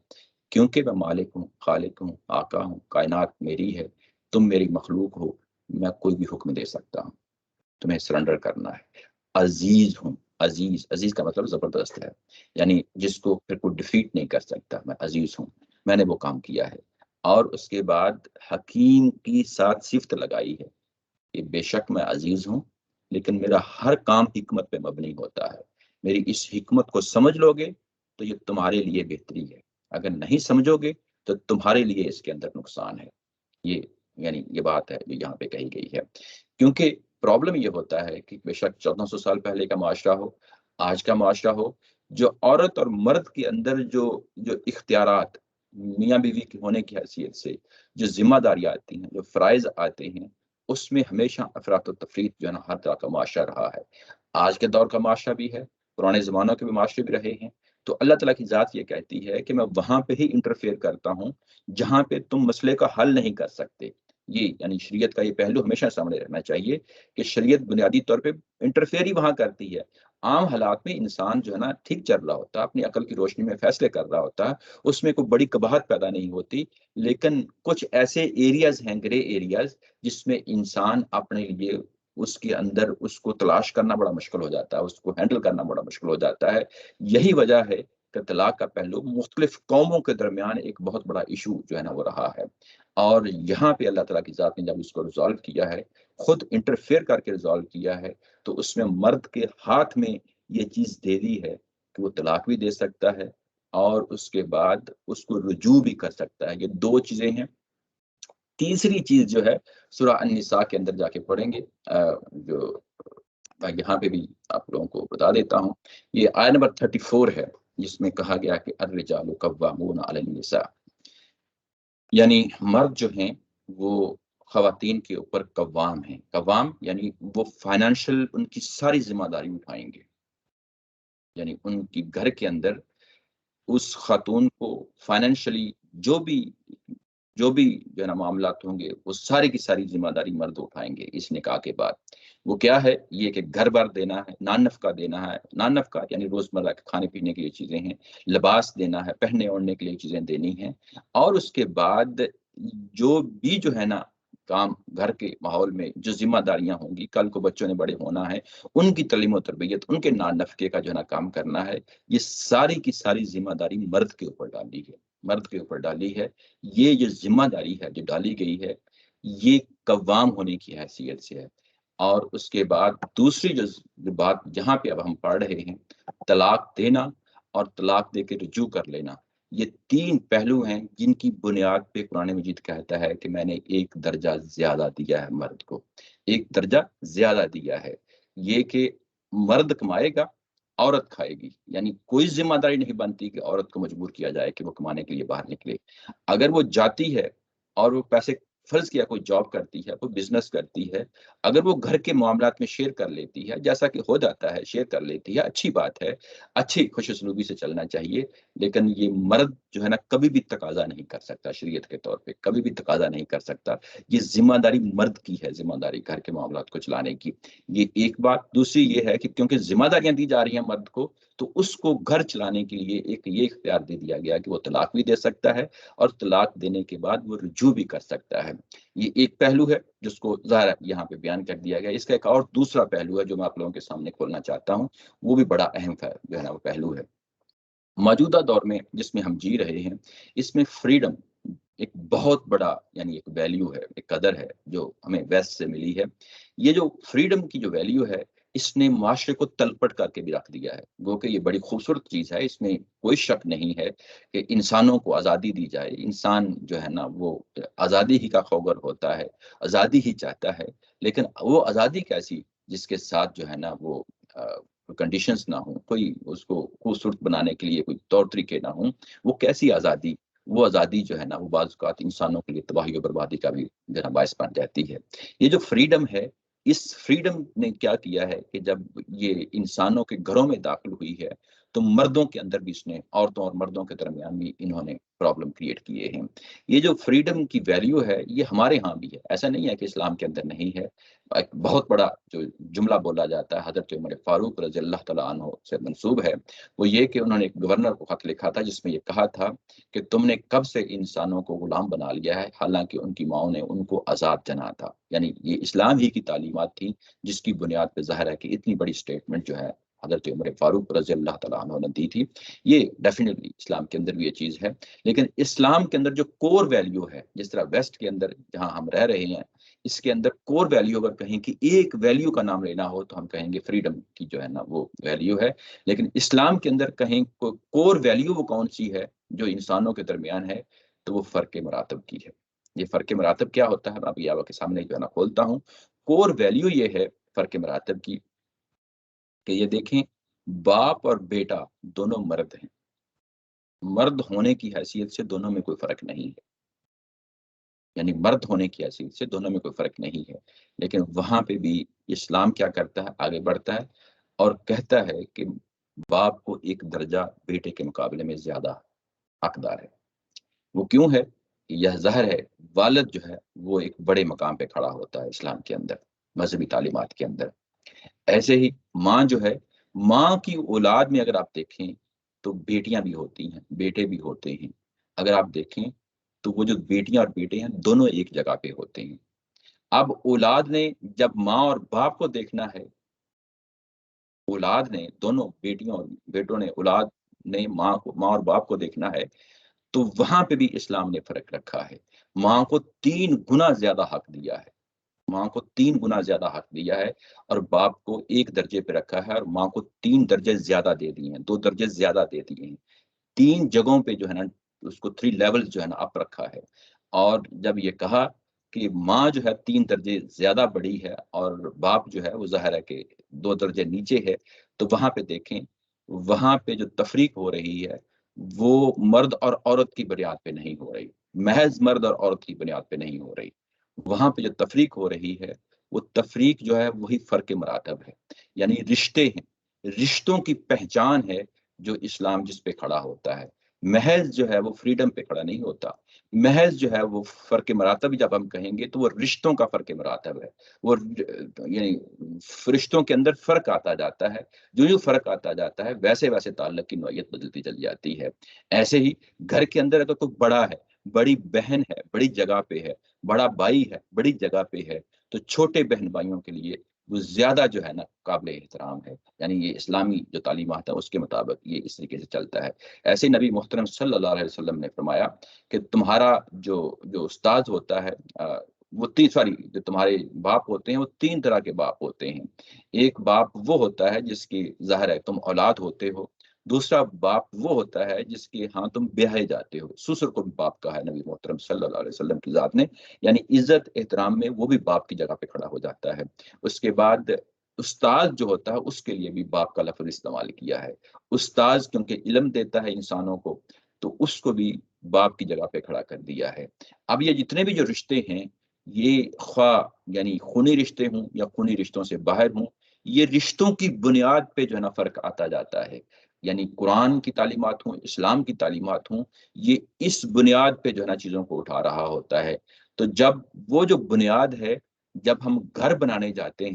کیونکہ میں مالک ہوں، خالق ہوں، آقا ہوں، کائنات میری ہے، تم میری مخلوق ہو، میں کوئی بھی حکم دے سکتا ہوں، تمہیں سرنڈر کرنا ہے. عزیز ہوں. عزیز کا مطلب زبردست ہے، یعنی جس کو پھر کوئی ڈیفیٹ نہیں کر سکتا. میں عزیز ہوں، میں نے وہ کام کیا ہے. اور اس کے بعد حکیم کی ساتھ صفت لگائی ہے کہ بے شک میں عزیز ہوں، لیکن میرا ہر کام حکمت پہ مبنی ہوتا ہے. میری اس حکمت کو سمجھ لو گے تو یہ تمہارے لیے بہتری ہے، اگر نہیں سمجھو گے تو تمہارے لیے اس کے اندر نقصان ہے. یہ یعنی یہ بات ہے جو یہاں پہ کہی گئی ہے. کیونکہ پرابلم یہ ہوتا ہے کہ بے شک 1400 سال پہلے کا معاشرہ ہو، آج کا معاشرہ ہو، جو عورت اور مرد کے اندر جو اختیارات میاں بیوی کے ہونے کی حیثیت سے جو ذمہ داریاں آتی ہیں، جو فرائض آتے ہیں، اس میں ہمیشہ افراط و تفریط جو ہے نا ہر طرح کا معاشرہ رہا ہے۔ آج کے دور کا معاشرہ بھی ہے، پرانے زمانوں کے بھی معاشرے بھی رہے ہیں۔ تو اللہ تعالیٰ کی ذات یہ کہتی ہے کہ میں وہاں پہ ہی انٹرفیئر کرتا ہوں جہاں پہ تم مسئلے کا حل نہیں کر سکتے۔ یہ یعنی شریعت کا یہ پہلو ہمیشہ سامنے رہنا چاہیے کہ شریعت بنیادی طور پہ انٹرفیئر ہی وہاں کرتی ہے۔ عام حالات میں انسان جو ہے نا ٹھیک چل رہا ہوتا ہے، اپنی عقل کی روشنی میں فیصلے کر رہا ہوتا ہے، اس میں کوئی بڑی قباحت پیدا نہیں ہوتی، لیکن کچھ ایسے ایریاز ہیں، گرے ایریاز، جس میں انسان اپنے لیے اس کے اندر اس کو تلاش کرنا بڑا مشکل ہو جاتا ہے، اس کو ہینڈل کرنا بڑا مشکل ہو جاتا ہے۔ یہی وجہ ہے کہ طلاق کا پہلو مختلف قوموں کے درمیان ایک بہت بڑا ایشو جو ہے نا وہ رہا ہے، اور یہاں پہ اللہ تعالیٰ کی ذات نے جب اس کو ریزالو کیا ہے، خود انٹرفیئر کر کے ریزالو کیا ہے، تو اس میں مرد کے ہاتھ میں یہ چیز دے دی ہے کہ وہ طلاق بھی دے سکتا ہے اور اس کے بعد اس کو رجوع بھی کر سکتا ہے۔ یہ دو چیزیں ہیں۔ تیسری چیز جو ہے سورہ النساء کے اندر جا کے پڑھیں گے، جو میں یہاں پہ بھی آپ لوگوں کو بتا دیتا ہوں، یہ آیت نمبر 34 ہے، جس میں کہا گیا کہ الرجال قوامون علی النساء، یعنی مرد جو ہیں وہ خواتین کے اوپر قوام ہیں۔ قوام یعنی وہ فائنینشیل ان کی ساری ذمہ داری اٹھائیں گے، یعنی ان کی گھر کے اندر اس خاتون کو فائنینشلی جو بھی جو ہے نا معاملات ہوں گے، وہ ساری کی ساری ذمہ داری مرد اٹھائیں گے اس نکاح کے بعد۔ وہ کیا ہے؟ یہ کہ گھر بار دینا ہے، نان نفقہ دینا ہے، نان نفقہ یعنی روزمرہ کے کھانے پینے کے لیے چیزیں ہیں، لباس دینا ہے، پہننے اوڑھنے کے لیے چیزیں دینی ہیں، اور اس کے بعد جو بھی جو ہے نا کام گھر کے ماحول میں جو ذمہ داریاں ہوں گی، کل کو بچوں نے بڑے ہونا ہے، ان کی تعلیم و تربیت، ان کے نان نفقے کا جو ہے نا کام کرنا ہے، یہ ساری کی ساری ذمہ داری مرد کے اوپر ڈالی ہے، مرد کے اوپر ڈالی ہے۔ یہ جو ذمہ داری ہے جو ڈالی گئی ہے، یہ قوام ہونے کی حیثیت سے ہے۔ اور اس کے بعد دوسری جو بات جہاں پہ اب ہم پڑھ رہے ہیں، طلاق دینا اور طلاق دے کے رجوع کر لینا، یہ تین پہلو ہیں جن کی بنیاد پہ قرآن مجید کہتا ہے کہ میں نے ایک درجہ زیادہ دیا ہے مرد کو، ایک درجہ زیادہ دیا ہے۔ یہ کہ مرد کمائے گا، عورت کھائے گی، یعنی کوئی ذمہ داری نہیں بنتی کہ عورت کو مجبور کیا جائے کہ وہ کمانے کے لیے باہر نکلے۔ اگر وہ جاتی ہے اور وہ پیسے، فرض کیا کوئی جاب کرتی ہے، کوئی بزنس کرتی ہے، اگر وہ گھر کے معاملات میں شیئر کر لیتی ہے، جیسا کہ ہو جاتا ہے، شیئر کر لیتی ہے، اچھی بات ہے، اچھی خوش اسلوبی سے چلنا چاہیے، لیکن یہ مرد جو ہے نا کبھی بھی تقاضا نہیں کر سکتا، شریعت کے طور پہ کبھی بھی تقاضا نہیں کر سکتا۔ یہ ذمہ داری مرد کی ہے، ذمہ داری گھر کے معاملات کو چلانے کی۔ یہ ایک بات۔ دوسری یہ ہے کہ کیونکہ ذمہ داریاں دی جا رہی ہیں مرد کو، تو اس کو گھر چلانے کے لیے ایک یہ اختیار دے دیا گیا کہ وہ طلاق بھی دے سکتا ہے، اور طلاق دینے کے بعد وہ رجوع بھی کر سکتا ہے۔ یہ ایک پہلو ہے جس کو ظاہر ہے یہاں پہ بیان کر دیا گیا۔ اس کا ایک اور دوسرا پہلو ہے جو میں آپ لوگوں کے سامنے کھولنا چاہتا ہوں، وہ بھی بڑا اہم ہے، جو ہے نا وہ پہلو ہے۔ موجودہ دور میں جس میں ہم جی رہے ہیں، اس میں فریڈم ایک بہت بڑا یعنی ایک ویلیو ہے، ایک قدر ہے جو ہمیں ویسٹ سے ملی ہے۔ یہ جو فریڈم کی جو ویلیو ہے، اس نے معاشرے کو تلپٹ کر کے بھی رکھ دیا ہے۔ گو کہ یہ بڑی خوبصورت چیز ہے، اس میں کوئی شک نہیں ہے کہ انسانوں کو آزادی دی جائے۔ انسان جو ہے نا وہ آزادی ہی کا خوگر ہوتا ہے، آزادی ہی چاہتا ہے، لیکن وہ آزادی کیسی جس کے ساتھ جو ہے نا وہ کنڈیشنز نہ ہوں، کوئی اس کو خوبصورت بنانے کے لیے کوئی طور طریقے نہ ہوں۔ وہ کیسی آزادی؟ وہ آزادی جو ہے نا وہ بعض اوقات انسانوں کے لیے تباہی و بربادی کا بھی جو ہے نا باعث بن جاتی ہے۔ یہ جو فریڈم ہے، اس فریڈم نے کیا کیا ہے کہ جب یہ انسانوں کے گھروں میں داخل ہوئی ہے، تو مردوں کے اندر بھی اس نے، عورتوں اور مردوں کے درمیان بھی انہوں نے پرابلم کریٹ کیے ہیں۔ یہ جو فریڈم کی ویلیو ہے، یہ ہمارے ہاں بھی ہے، ایسا نہیں ہے کہ اسلام کے اندر نہیں ہے۔ ایک بہت بڑا جو جملہ بولا جاتا ہے حضرت عمر فاروق رضی اللہ تعالیٰ عنہ سے منسوب ہے، وہ یہ کہ انہوں نے ایک گورنر کو خط لکھا تھا جس میں یہ کہا تھا کہ تم نے کب سے انسانوں کو غلام بنا لیا ہے، حالانکہ ان کی ماؤں نے ان کو آزاد جنا تھا۔ یعنی یہ اسلام ہی کی تعلیمات تھی جس کی بنیاد پہ ظاہر ہے کہ اتنی بڑی سٹیٹمنٹ جو ہے حضرت عمر فاروق رضی اللہ تعالیٰ عنہ نے دی تھی۔ یہ ڈیفینیٹلی اسلام کے اندر بھی یہ چیز ہے، لیکن اسلام کے اندر جو کور ویلیو ہے، جس طرح ویسٹ کے اندر جہاں ہم رہ رہے ہیں، اس کے اندر کور ویلیو اگر کہیں کہ ایک ویلیو کا نام لینا ہو تو ہم کہیں گے فریڈم کی جو ہے نا وہ ویلیو ہے۔ لیکن اسلام کے اندر کہیں کور ویلیو وہ کون سی ہے جو انسانوں کے درمیان ہے، تو وہ فرق مراتب کی ہے۔ یہ فرق مراتب کیا ہوتا ہے، میں ابھی آپ کے سامنے جو ہے نا کھولتا ہوں۔ کور ویلیو یہ ہے فرق مراتب کی کہ یہ دیکھیں، باپ اور بیٹا دونوں مرد ہیں، مرد ہونے کی حیثیت سے دونوں میں کوئی فرق نہیں ہے، یعنی مرد ہونے کی حیثیت سے دونوں میں کوئی فرق نہیں ہے، لیکن وہاں پہ بھی اسلام کیا کرتا ہے، آگے بڑھتا ہے اور کہتا ہے کہ باپ کو ایک درجہ بیٹے کے مقابلے میں زیادہ حقدار ہے۔ وہ کیوں ہے؟ یہ ظاہر ہے، والد جو ہے وہ ایک بڑے مقام پہ کھڑا ہوتا ہے اسلام کے اندر، مذہبی تعلیمات کے اندر۔ ایسے ہی ماں جو ہے، ماں کی اولاد میں اگر آپ دیکھیں تو بیٹیاں بھی ہوتی ہیں، بیٹے بھی ہوتے ہیں۔ اگر آپ دیکھیں تو وہ جو بیٹیاں اور بیٹے ہیں دونوں ایک جگہ پہ ہوتے ہیں۔ اب اولاد نے جب ماں اور باپ کو دیکھنا ہے، اولاد نے دونوں بیٹیوں اور بیٹوں نے، اولاد نے ماں اور باپ کو دیکھنا ہے، تو وہاں پہ بھی اسلام نے فرق رکھا ہے۔ ماں کو 3 گنا زیادہ حق دیا ہے، ماں کو 3 گنا زیادہ حق دیا ہے، اور باپ کو 1 درجے پہ رکھا ہے، اور ماں کو 3 درجے زیادہ دے دیے ہیں، 2 درجے زیادہ دے دیے ہیں۔ 3 جگہوں پہ جو ہے نا اس کو 3 لیول جو ہے نا اپ رکھا ہے۔ اور جب یہ کہا کہ ماں جو ہے 3 درجے زیادہ بڑی ہے اور باپ جو ہے وہ ظاہر ہے کہ 2 درجے نیچے ہے، تو وہاں پہ دیکھیں، وہاں پہ جو تفریق ہو رہی ہے وہ مرد اور عورت کی بنیاد پہ نہیں ہو رہی، محض مرد اور عورت کی بنیاد پہ نہیں ہو رہی۔ وہاں پہ جو تفریق ہو رہی ہے وہ تفریق جو ہے وہی فرق مراتب ہے، یعنی رشتے ہیں، رشتوں کی پہچان ہے جو اسلام جس پہ کھڑا ہوتا ہے۔ محض جو ہے وہ فریڈم پہ کھڑا نہیں ہوتا، محض جو ہے وہ فرق مراتب جب ہم کہیں گے تو وہ رشتوں کا فرق مراتب ہے۔ وہ یعنی رشتوں کے اندر فرق آتا جاتا ہے، جو جو فرق آتا جاتا ہے ویسے ویسے تعلق کی نوعیت بدلتی چلی جاتی ہے۔ ایسے ہی گھر کے اندر اگر کوئی بڑا ہے، بڑی بہن ہے، بڑی جگہ پہ ہے، بڑا بھائی ہے، بڑی جگہ پہ ہے، تو چھوٹے بہن بھائیوں کے لیے وہ زیادہ جو ہے نا قابل احترام ہے، یعنی یہ اسلامی جو تعلیمات ہے اس کے مطابق یہ اس طریقے سے چلتا ہے۔ ایسے نبی محترم صلی اللہ علیہ وسلم نے فرمایا کہ تمہارا جو جو استاد ہوتا ہے، وہ جو تمہارے باپ ہوتے ہیں وہ 3 طرح کے باپ ہوتے ہیں۔ ایک باپ وہ ہوتا ہے جس کی ظاہر ہے تم اولاد ہوتے ہو، دوسرا باپ وہ ہوتا ہے جس کے ہاں تم بیاہے جاتے ہو، سسر کو بھی باپ کہا ہے نبی محترم صلی اللہ علیہ وسلم کی ذات نے، یعنی عزت احترام میں وہ بھی باپ کی جگہ پہ کھڑا ہو جاتا ہے۔ اس کے بعد استاد جو ہوتا ہے اس کے لیے بھی باپ کا لفظ استعمال کیا ہے۔ استاد کیونکہ علم دیتا ہے انسانوں کو، تو اس کو بھی باپ کی جگہ پہ کھڑا کر دیا ہے۔ اب یہ جتنے بھی جو رشتے ہیں، یہ خواہ یعنی خونی رشتے ہوں یا خونی رشتوں سے باہر ہوں، یہ رشتوں کی بنیاد پہ جو ہے نا فرق آتا جاتا ہے، یعنی قرآن کی تعلیمات ہوں، اسلام کی تعلیمات ہوں، یہ اس بنیاد پہ جو ہے نا چیزوں کو اٹھا رہا ہوتا ہے۔ تو جب وہ جو بنیاد ہے، جب ہم گھر بنانے جاتے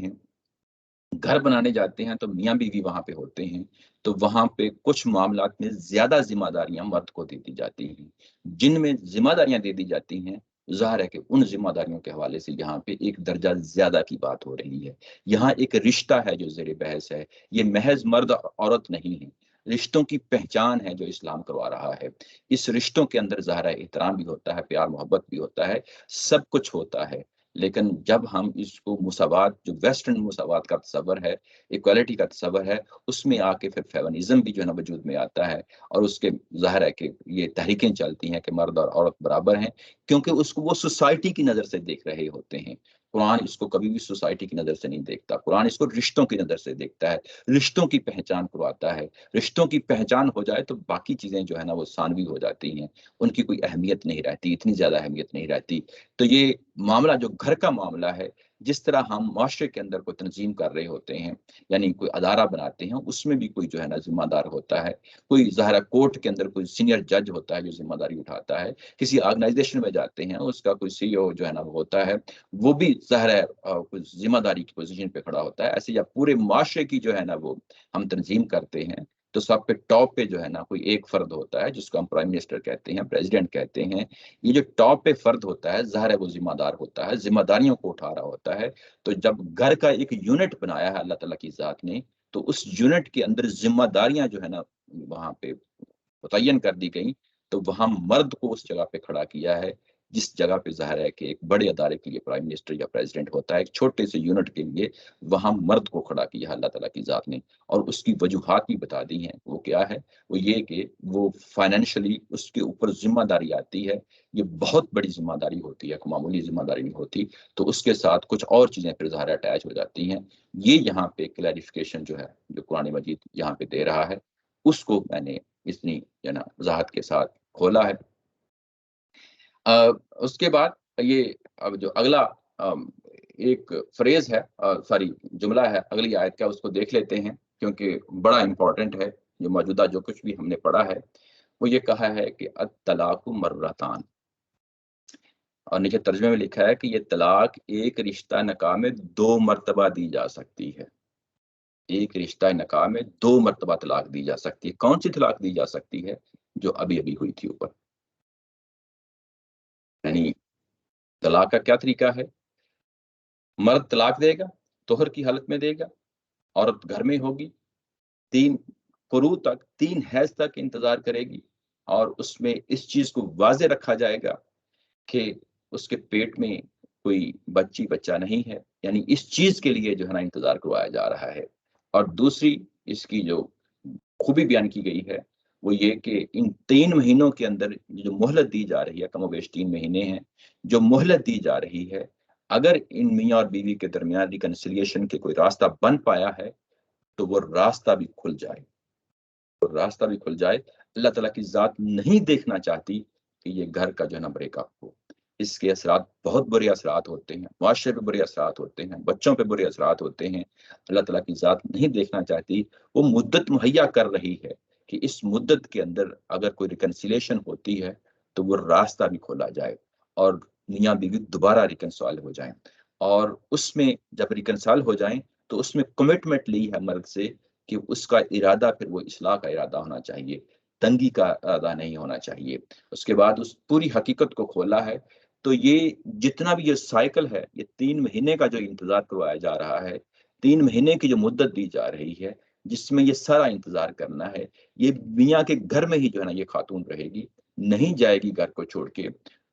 ہیں، تو میاں بیوی وہاں پہ ہوتے ہیں، تو وہاں پہ کچھ معاملات میں زیادہ ذمہ داریاں مرد کو دے دی جاتی ہیں۔ جن میں ذمہ داریاں دے دی جاتی ہیں، ظاہر ہے کہ ان ذمہ داریوں کے حوالے سے یہاں پہ ایک درجہ زیادہ کی بات ہو رہی ہے۔ یہاں ایک رشتہ ہے جو زیر بحث ہے، یہ محض مرد اور عورت نہیں ہے، رشتوں کی پہچان ہے جو اسلام کروا رہا ہے۔ اس رشتوں کے اندر ظاہر ہے احترام بھی ہوتا ہے، پیار محبت بھی ہوتا ہے، سب کچھ ہوتا ہے، لیکن جب ہم اس کو مساوات، جو ویسٹرن مساوات کا تصور ہے، ایکوالٹی کا تصور ہے، اس میں آ کے پھر فیمنزم بھی جو ہے نا وجود میں آتا ہے، اور اس کے ظاہر ہے کہ یہ تحریکیں چلتی ہیں کہ مرد اور عورت برابر ہیں، کیونکہ اس کو وہ سوسائٹی کی نظر سے دیکھ رہے ہوتے ہیں۔ قرآن اس کو کبھی بھی سوسائٹی کی نظر سے نہیں دیکھتا، قرآن اس کو رشتوں کی نظر سے دیکھتا ہے، رشتوں کی پہچان کرواتا ہے۔ رشتوں کی پہچان ہو جائے تو باقی چیزیں جو ہے نا وہ ثانوی ہو جاتی ہیں، ان کی کوئی اہمیت نہیں رہتی، اتنی زیادہ اہمیت نہیں رہتی۔ تو یہ معاملہ جو گھر کا معاملہ ہے، جس طرح ہم معاشرے کے اندر کوئی تنظیم کر رہے ہوتے ہیں، یعنی کوئی ادارہ بناتے ہیں، اس میں بھی کوئی جو ہے نا ذمہ دار ہوتا ہے، کوئی ظاہر کورٹ کے اندر کوئی سینئر جج ہوتا ہے جو ذمہ داری اٹھاتا ہے، کسی آرگنائزیشن میں جاتے ہیں اس کا کوئی سی او جو ہے نا وہ ہوتا ہے، وہ بھی ظاہر ہے کوئی ذمہ داری کی پوزیشن پہ کھڑا ہوتا ہے۔ ایسے یا پورے معاشرے کی جو ہے نا وہ ہم تنظیم کرتے ہیں، تو سب پہ ٹاپ پہ جو ہے نا کوئی ایک فرد ہوتا ہے جس کو ہم پرائم منسٹر کہتے ہیں، پریزیڈنٹ کہتے ہیں۔ یہ جو ٹاپ پہ فرد ہوتا ہے ظاہر ہے وہ ذمہ دار ہوتا ہے، ذمہ داریوں کو اٹھا رہا ہوتا ہے۔ تو جب گھر کا ایک یونٹ بنایا ہے اللہ تعالیٰ کی ذات نے، تو اس یونٹ کے اندر ذمہ داریاں جو ہے نا وہاں پہ متعین کر دی گئی، تو وہاں مرد کو اس جگہ پہ کھڑا کیا ہے جس جگہ پہ ظاہر ہے کہ ایک بڑے ادارے کے لیے پرائم منسٹر یا پریزیڈنٹ ہوتا ہے، ایک چھوٹے سے یونٹ کے لیے وہاں مرد کو کھڑا کیا ہے اللہ تعالیٰ کی ذات نے، اور اس کی وجوہات بھی بتا دی ہیں۔ وہ کیا ہے؟ وہ یہ کہ وہ فائنینشلی اس کے اوپر ذمہ داری آتی ہے، یہ بہت بڑی ذمہ داری ہوتی ہے، معمولی ذمہ داری نہیں ہوتی، تو اس کے ساتھ کچھ اور چیزیں پھر ظاہر اٹیچ ہو جاتی ہیں۔ یہ یہاں پہ کلیریفیکیشن جو ہے جو قرآن مجید یہاں پہ دے رہا ہے، اس کو میں نے اتنی جو نا وضاحت کے ساتھ کھولا ہے۔ اس کے بعد یہ اب جو اگلا ایک فریز ہے، سوری جملہ ہے اگلی آیت کا، اس کو دیکھ لیتے ہیں کیونکہ بڑا امپورٹنٹ ہے۔ جو موجودہ جو کچھ بھی ہم نے پڑھا ہے وہ یہ کہا ہے کہ الطلاق مرتان، اور نیچے ترجمے میں لکھا ہے کہ یہ طلاق ایک رشتہ نکاح میں 2 مرتبہ دی جا سکتی ہے۔ ایک رشتہ نکاح میں 2 مرتبہ طلاق دی جا سکتی ہے۔ کون سی طلاق دی جا سکتی ہے؟ جو ابھی ابھی ہوئی تھی اوپر، یعنی طلاق کا کیا طریقہ ہے؟ مرد طلاق دے گا، طہر کی حالت میں دے گا، عورت گھر میں ہوگی، 3 قروء تک، 3 حیض تک انتظار کرے گی، اور اس میں اس چیز کو واضح رکھا جائے گا کہ اس کے پیٹ میں کوئی بچہ نہیں ہے، یعنی اس چیز کے لیے جو ہے نا انتظار کروایا جا رہا ہے۔ اور دوسری اس کی جو خوبی بیان کی گئی ہے وہ یہ کہ ان 3 مہینوں کے اندر جو مہلت دی جا رہی ہے، کم و بیش 3 مہینے ہیں جو مہلت دی جا رہی ہے، اگر ان میاں اور بیوی کے درمیان ریکنسیلیشن کے کوئی راستہ بن پایا ہے تو وہ راستہ بھی کھل جائے، راستہ بھی کھل جائے۔ اللہ تعالیٰ کی ذات نہیں دیکھنا چاہتی کہ یہ گھر کا جو ہے نا بریک اپ ہو۔ اس کے اثرات بہت برے اثرات ہوتے ہیں، معاشرے پہ برے اثرات ہوتے ہیں، بچوں پہ برے اثرات ہوتے ہیں۔ اللہ تعالیٰ کی ذات نہیں دیکھنا چاہتی، وہ مدت مہیا کر رہی ہے کہ اس مدت کے اندر اگر کوئی ریکنسیلیشن ہوتی ہے تو وہ راستہ بھی کھولا جائے اور میاں بیوی دوبارہ ریکنسائل ہو جائیں۔ اور اس میں جب ریکنسائل ہو جائیں تو اس میں کمٹمنٹ لی ہے مرد سے کہ اس کا ارادہ پھر وہ اصلاح کا ارادہ ہونا چاہیے، تنگی کا ارادہ نہیں ہونا چاہیے۔ اس کے بعد اس پوری حقیقت کو کھولا ہے۔ تو یہ جتنا بھی یہ سائیکل ہے، یہ 3 مہینے کا جو انتظار کروایا جا رہا ہے، 3 مہینے کی جو مدت دی جا رہی ہے جس میں یہ سارا انتظار کرنا ہے، یہ میاں کے گھر میں ہی جو ہے نا یہ خاتون رہے گی، نہیں جائے گی گھر کو چھوڑ کے۔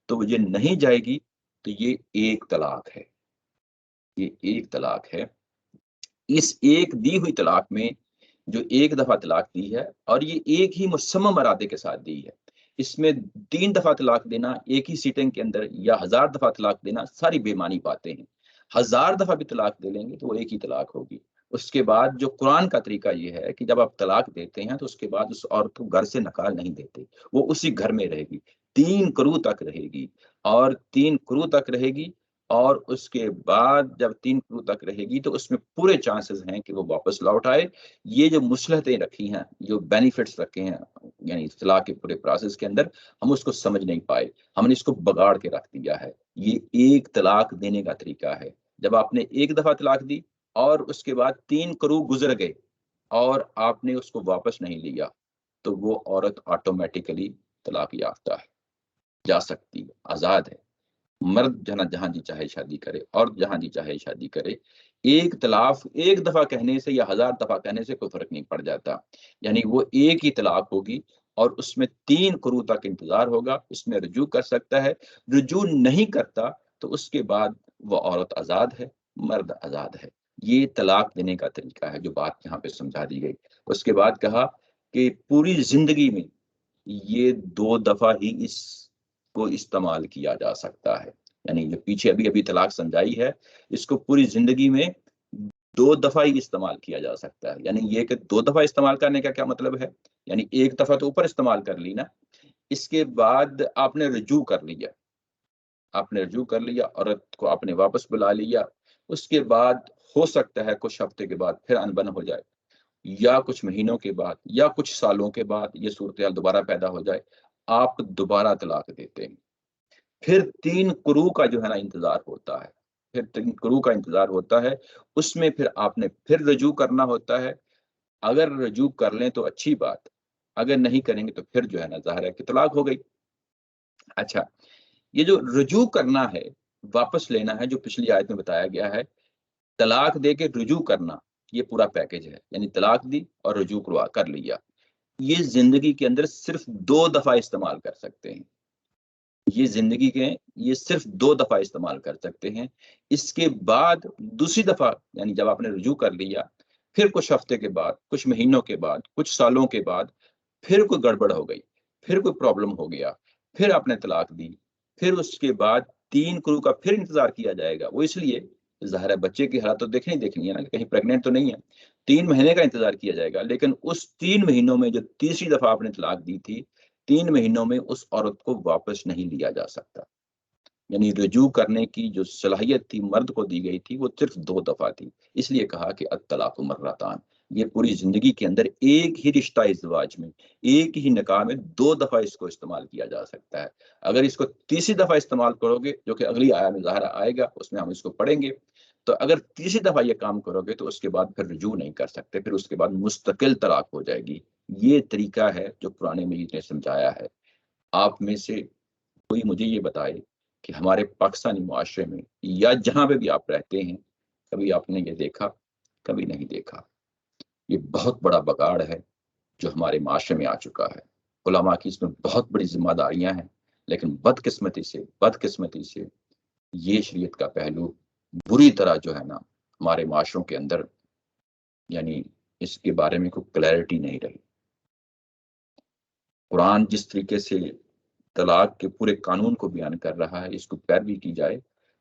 تو یہ نہیں جائے گی تو یہ ایک طلاق ہے، یہ ایک طلاق ہے۔ اس ایک دی ہوئی طلاق میں جو ایک دفعہ طلاق دی ہے، اور یہ ایک ہی مصمم ارادے کے ساتھ دی ہے، اس میں 3 دفعہ طلاق دینا ایک ہی سیٹنگ کے اندر یا 1000 دفعہ طلاق دینا ساری بے معنی باتیں ہیں۔ 1000 دفعہ بھی طلاق دے لیں گے تو وہ ایک ہی طلاق ہوگی۔ اس کے بعد جو قرآن کا طریقہ یہ ہے کہ جب آپ طلاق دیتے ہیں تو اس کے بعد اس عورت کو گھر سے نکال نہیں دیتے، وہ اسی گھر میں رہے گی، 3 قروء تک رہے گی، اور 3 قروء تک رہے گی، اور اس کے بعد جب 3 قروء تک رہے گی تو اس میں پورے چانسز ہیں کہ وہ واپس لوٹ آئے۔ یہ جو مصلحتیں رکھی ہیں، جو بینیفٹس رکھے ہیں یعنی اصطلاح کے پورے پروسیس کے اندر، ہم اس کو سمجھ نہیں پائے، ہم نے اس کو بگاڑ کے رکھ دیا ہے۔ یہ ایک طلاق دینے کا طریقہ ہے۔ جب آپ نے ایک دفعہ طلاق دی اور اس کے بعد 3 قروء گزر گئے اور آپ نے اس کو واپس نہیں لیا تو وہ عورت آٹومیٹیکلی طلاق یافتہ ہے، جا سکتی ہے، آزاد ہے۔ مرد جہاں جی چاہے شادی کرے اور جہاں جی چاہے شادی کرے۔ ایک طلاق ایک دفعہ کہنے سے یا 1000 دفعہ کہنے سے کوئی فرق نہیں پڑ جاتا، یعنی وہ ایک ہی طلاق ہوگی اور اس میں 3 قروء تک انتظار ہوگا۔ اس میں رجوع کر سکتا ہے، رجوع نہیں کرتا تو اس کے بعد وہ عورت آزاد ہے، مرد آزاد ہے۔ یہ طلاق دینے کا طریقہ ہے جو بات یہاں پہ سمجھا دی گئی۔ اس کے بعد کہا کہ پوری زندگی میں یہ 2 دفعہ ہی اس کو استعمال کیا جا سکتا ہے، یعنی جو پیچھے ابھی ابھی طلاق سمجھائی ہے اس کو پوری زندگی میں 2 دفعہ ہی استعمال کیا جا سکتا ہے۔ یعنی یہ کہ 2 دفعہ استعمال کرنے کا کیا مطلب ہے؟ یعنی ایک دفعہ تو اوپر استعمال کر لی نا، اس کے بعد آپ نے رجوع کر لیا، آپ نے رجوع کر لیا، عورت کو آپ نے واپس بلا لیا، اس کے بعد ہو سکتا ہے کچھ ہفتے کے بعد پھر انبن ہو جائے، یا کچھ مہینوں کے بعد یا کچھ سالوں کے بعد یہ صورتحال دوبارہ پیدا ہو جائے، آپ دوبارہ طلاق دیتے ہیں۔ پھر 3 قروء کا جو ہے نا انتظار ہوتا ہے، پھر 3 قروء کا انتظار ہوتا ہے، اس میں پھر آپ نے پھر رجوع کرنا ہوتا ہے۔ اگر رجوع کر لیں تو اچھی بات، اگر نہیں کریں گے تو پھر جو ہے نا ظاہر ہے کہ طلاق ہو گئی۔ اچھا، یہ جو رجوع کرنا ہے، واپس لینا ہے، جو پچھلی آیت میں بتایا گیا ہے، طلاق دے کے رجوع کرنا، یہ پورا پیکج ہے، یعنی طلاق دی اور رجوع کر لیا۔ یہ زندگی کے اندر صرف 2 دفعہ استعمال کر سکتے ہیں، یہ زندگی کے یہ صرف 2 دفعہ استعمال کر سکتے ہیں۔ اس کے بعد دوسری دفعہ یعنی جب آپ نے رجوع کر لیا، پھر کچھ ہفتے کے بعد، کچھ مہینوں کے بعد، کچھ سالوں کے بعد پھر کوئی گڑبڑ ہو گئی، پھر کوئی پرابلم ہو گیا، پھر آپ نے طلاق دی، پھر اس کے بعد 3 قروء کا پھر انتظار کیا جائے گا۔ وہ اس لیے ظاہر ہے بچے کی حالت تو دیکھنی ہے نا، کہ کہیں پریگننٹ تو نہیں ہے، 3 مہینے کا انتظار کیا جائے گا، لیکن اس 3 مہینوں میں جو تیسری دفعہ آپ نے طلاق دی تھی، 3 مہینوں میں اس عورت کو واپس نہیں لیا جا سکتا۔ یعنی رجوع کرنے کی جو صلاحیت تھی مرد کو دی گئی تھی وہ صرف 2 دفعہ تھی، اس لیے کہا کہ الطلاق مرتان، یہ پوری زندگی کے اندر ایک ہی رشتہ ازدواج میں، ایک ہی نکاح میں 2 دفعہ اس کو استعمال کیا جا سکتا ہے۔ اگر اس کو تیسری دفعہ استعمال کرو گے، جو کہ اگلی آیا میں ظاہر آئے گا، اس میں ہم اس کو پڑھیں گے، تو اگر تیسری دفعہ یہ کام کرو گے تو اس کے بعد پھر رجوع نہیں کر سکتے، پھر اس کے بعد مستقل طلاق ہو جائے گی۔ یہ طریقہ ہے جو قرآن مجید نے سمجھایا ہے۔ آپ میں سے کوئی مجھے یہ بتائے کہ ہمارے پاکستانی معاشرے میں یا جہاں پہ بھی آپ رہتے ہیں، کبھی آپ نے یہ دیکھا؟ کبھی نہیں دیکھا۔ یہ بہت بڑا بگاڑ ہے جو ہمارے معاشرے میں آ چکا ہے۔ علماء کی اس میں بہت بڑی ذمہ داریاں ہیں، لیکن بدقسمتی سے یہ شریعت کا پہلو بری طرح جو ہے نا ہمارے معاشروں کے اندر، یعنی اس کے بارے میں کوئی کلیئرٹی نہیں رہی۔ قرآن جس طریقے سے طلاق کے پورے قانون کو بیان کر رہا ہے، اس کو پیروی کی جائے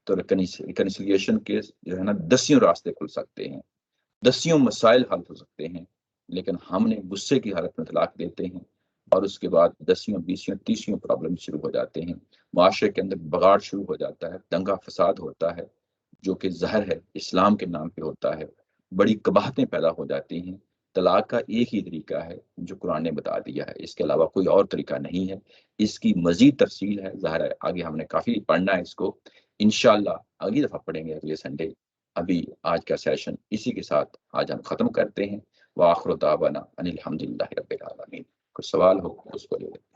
تو ریکنسیلیشن کے جو ہے نا 10 راستے کھل سکتے ہیں، 10 مسائل حل ہو سکتے ہیں، لیکن ہم نے غصے کی حالت میں طلاق دیتے ہیں اور اس کے بعد 10 20 30 پرابلم شروع ہو جاتے ہیں، معاشرے کے اندر بگاڑ شروع ہو جاتا ہے، دنگا فساد ہوتا ہے جو کہ زہر ہے، اسلام کے نام پہ ہوتا ہے، بڑی قباحتیں پیدا ہو جاتی ہیں۔ طلاق کا ایک ہی طریقہ ہے جو قرآن نے بتا دیا ہے، اس کے علاوہ کوئی اور طریقہ نہیں ہے۔ اس کی مزید تفصیل ہے، ظاہر ہے آگے ہم نے کافی پڑھنا ہے اس کو، انشاءاللہ اگلی دفعہ پڑھیں گے اگلے سنڈے۔ ابھی آج کا سیشن اسی کے ساتھ آج ہم ختم کرتے ہیں۔ وآخر دعوانا ان الحمد للہ رب العالمین۔ کوئی سوال ہو اس کو لے لیں۔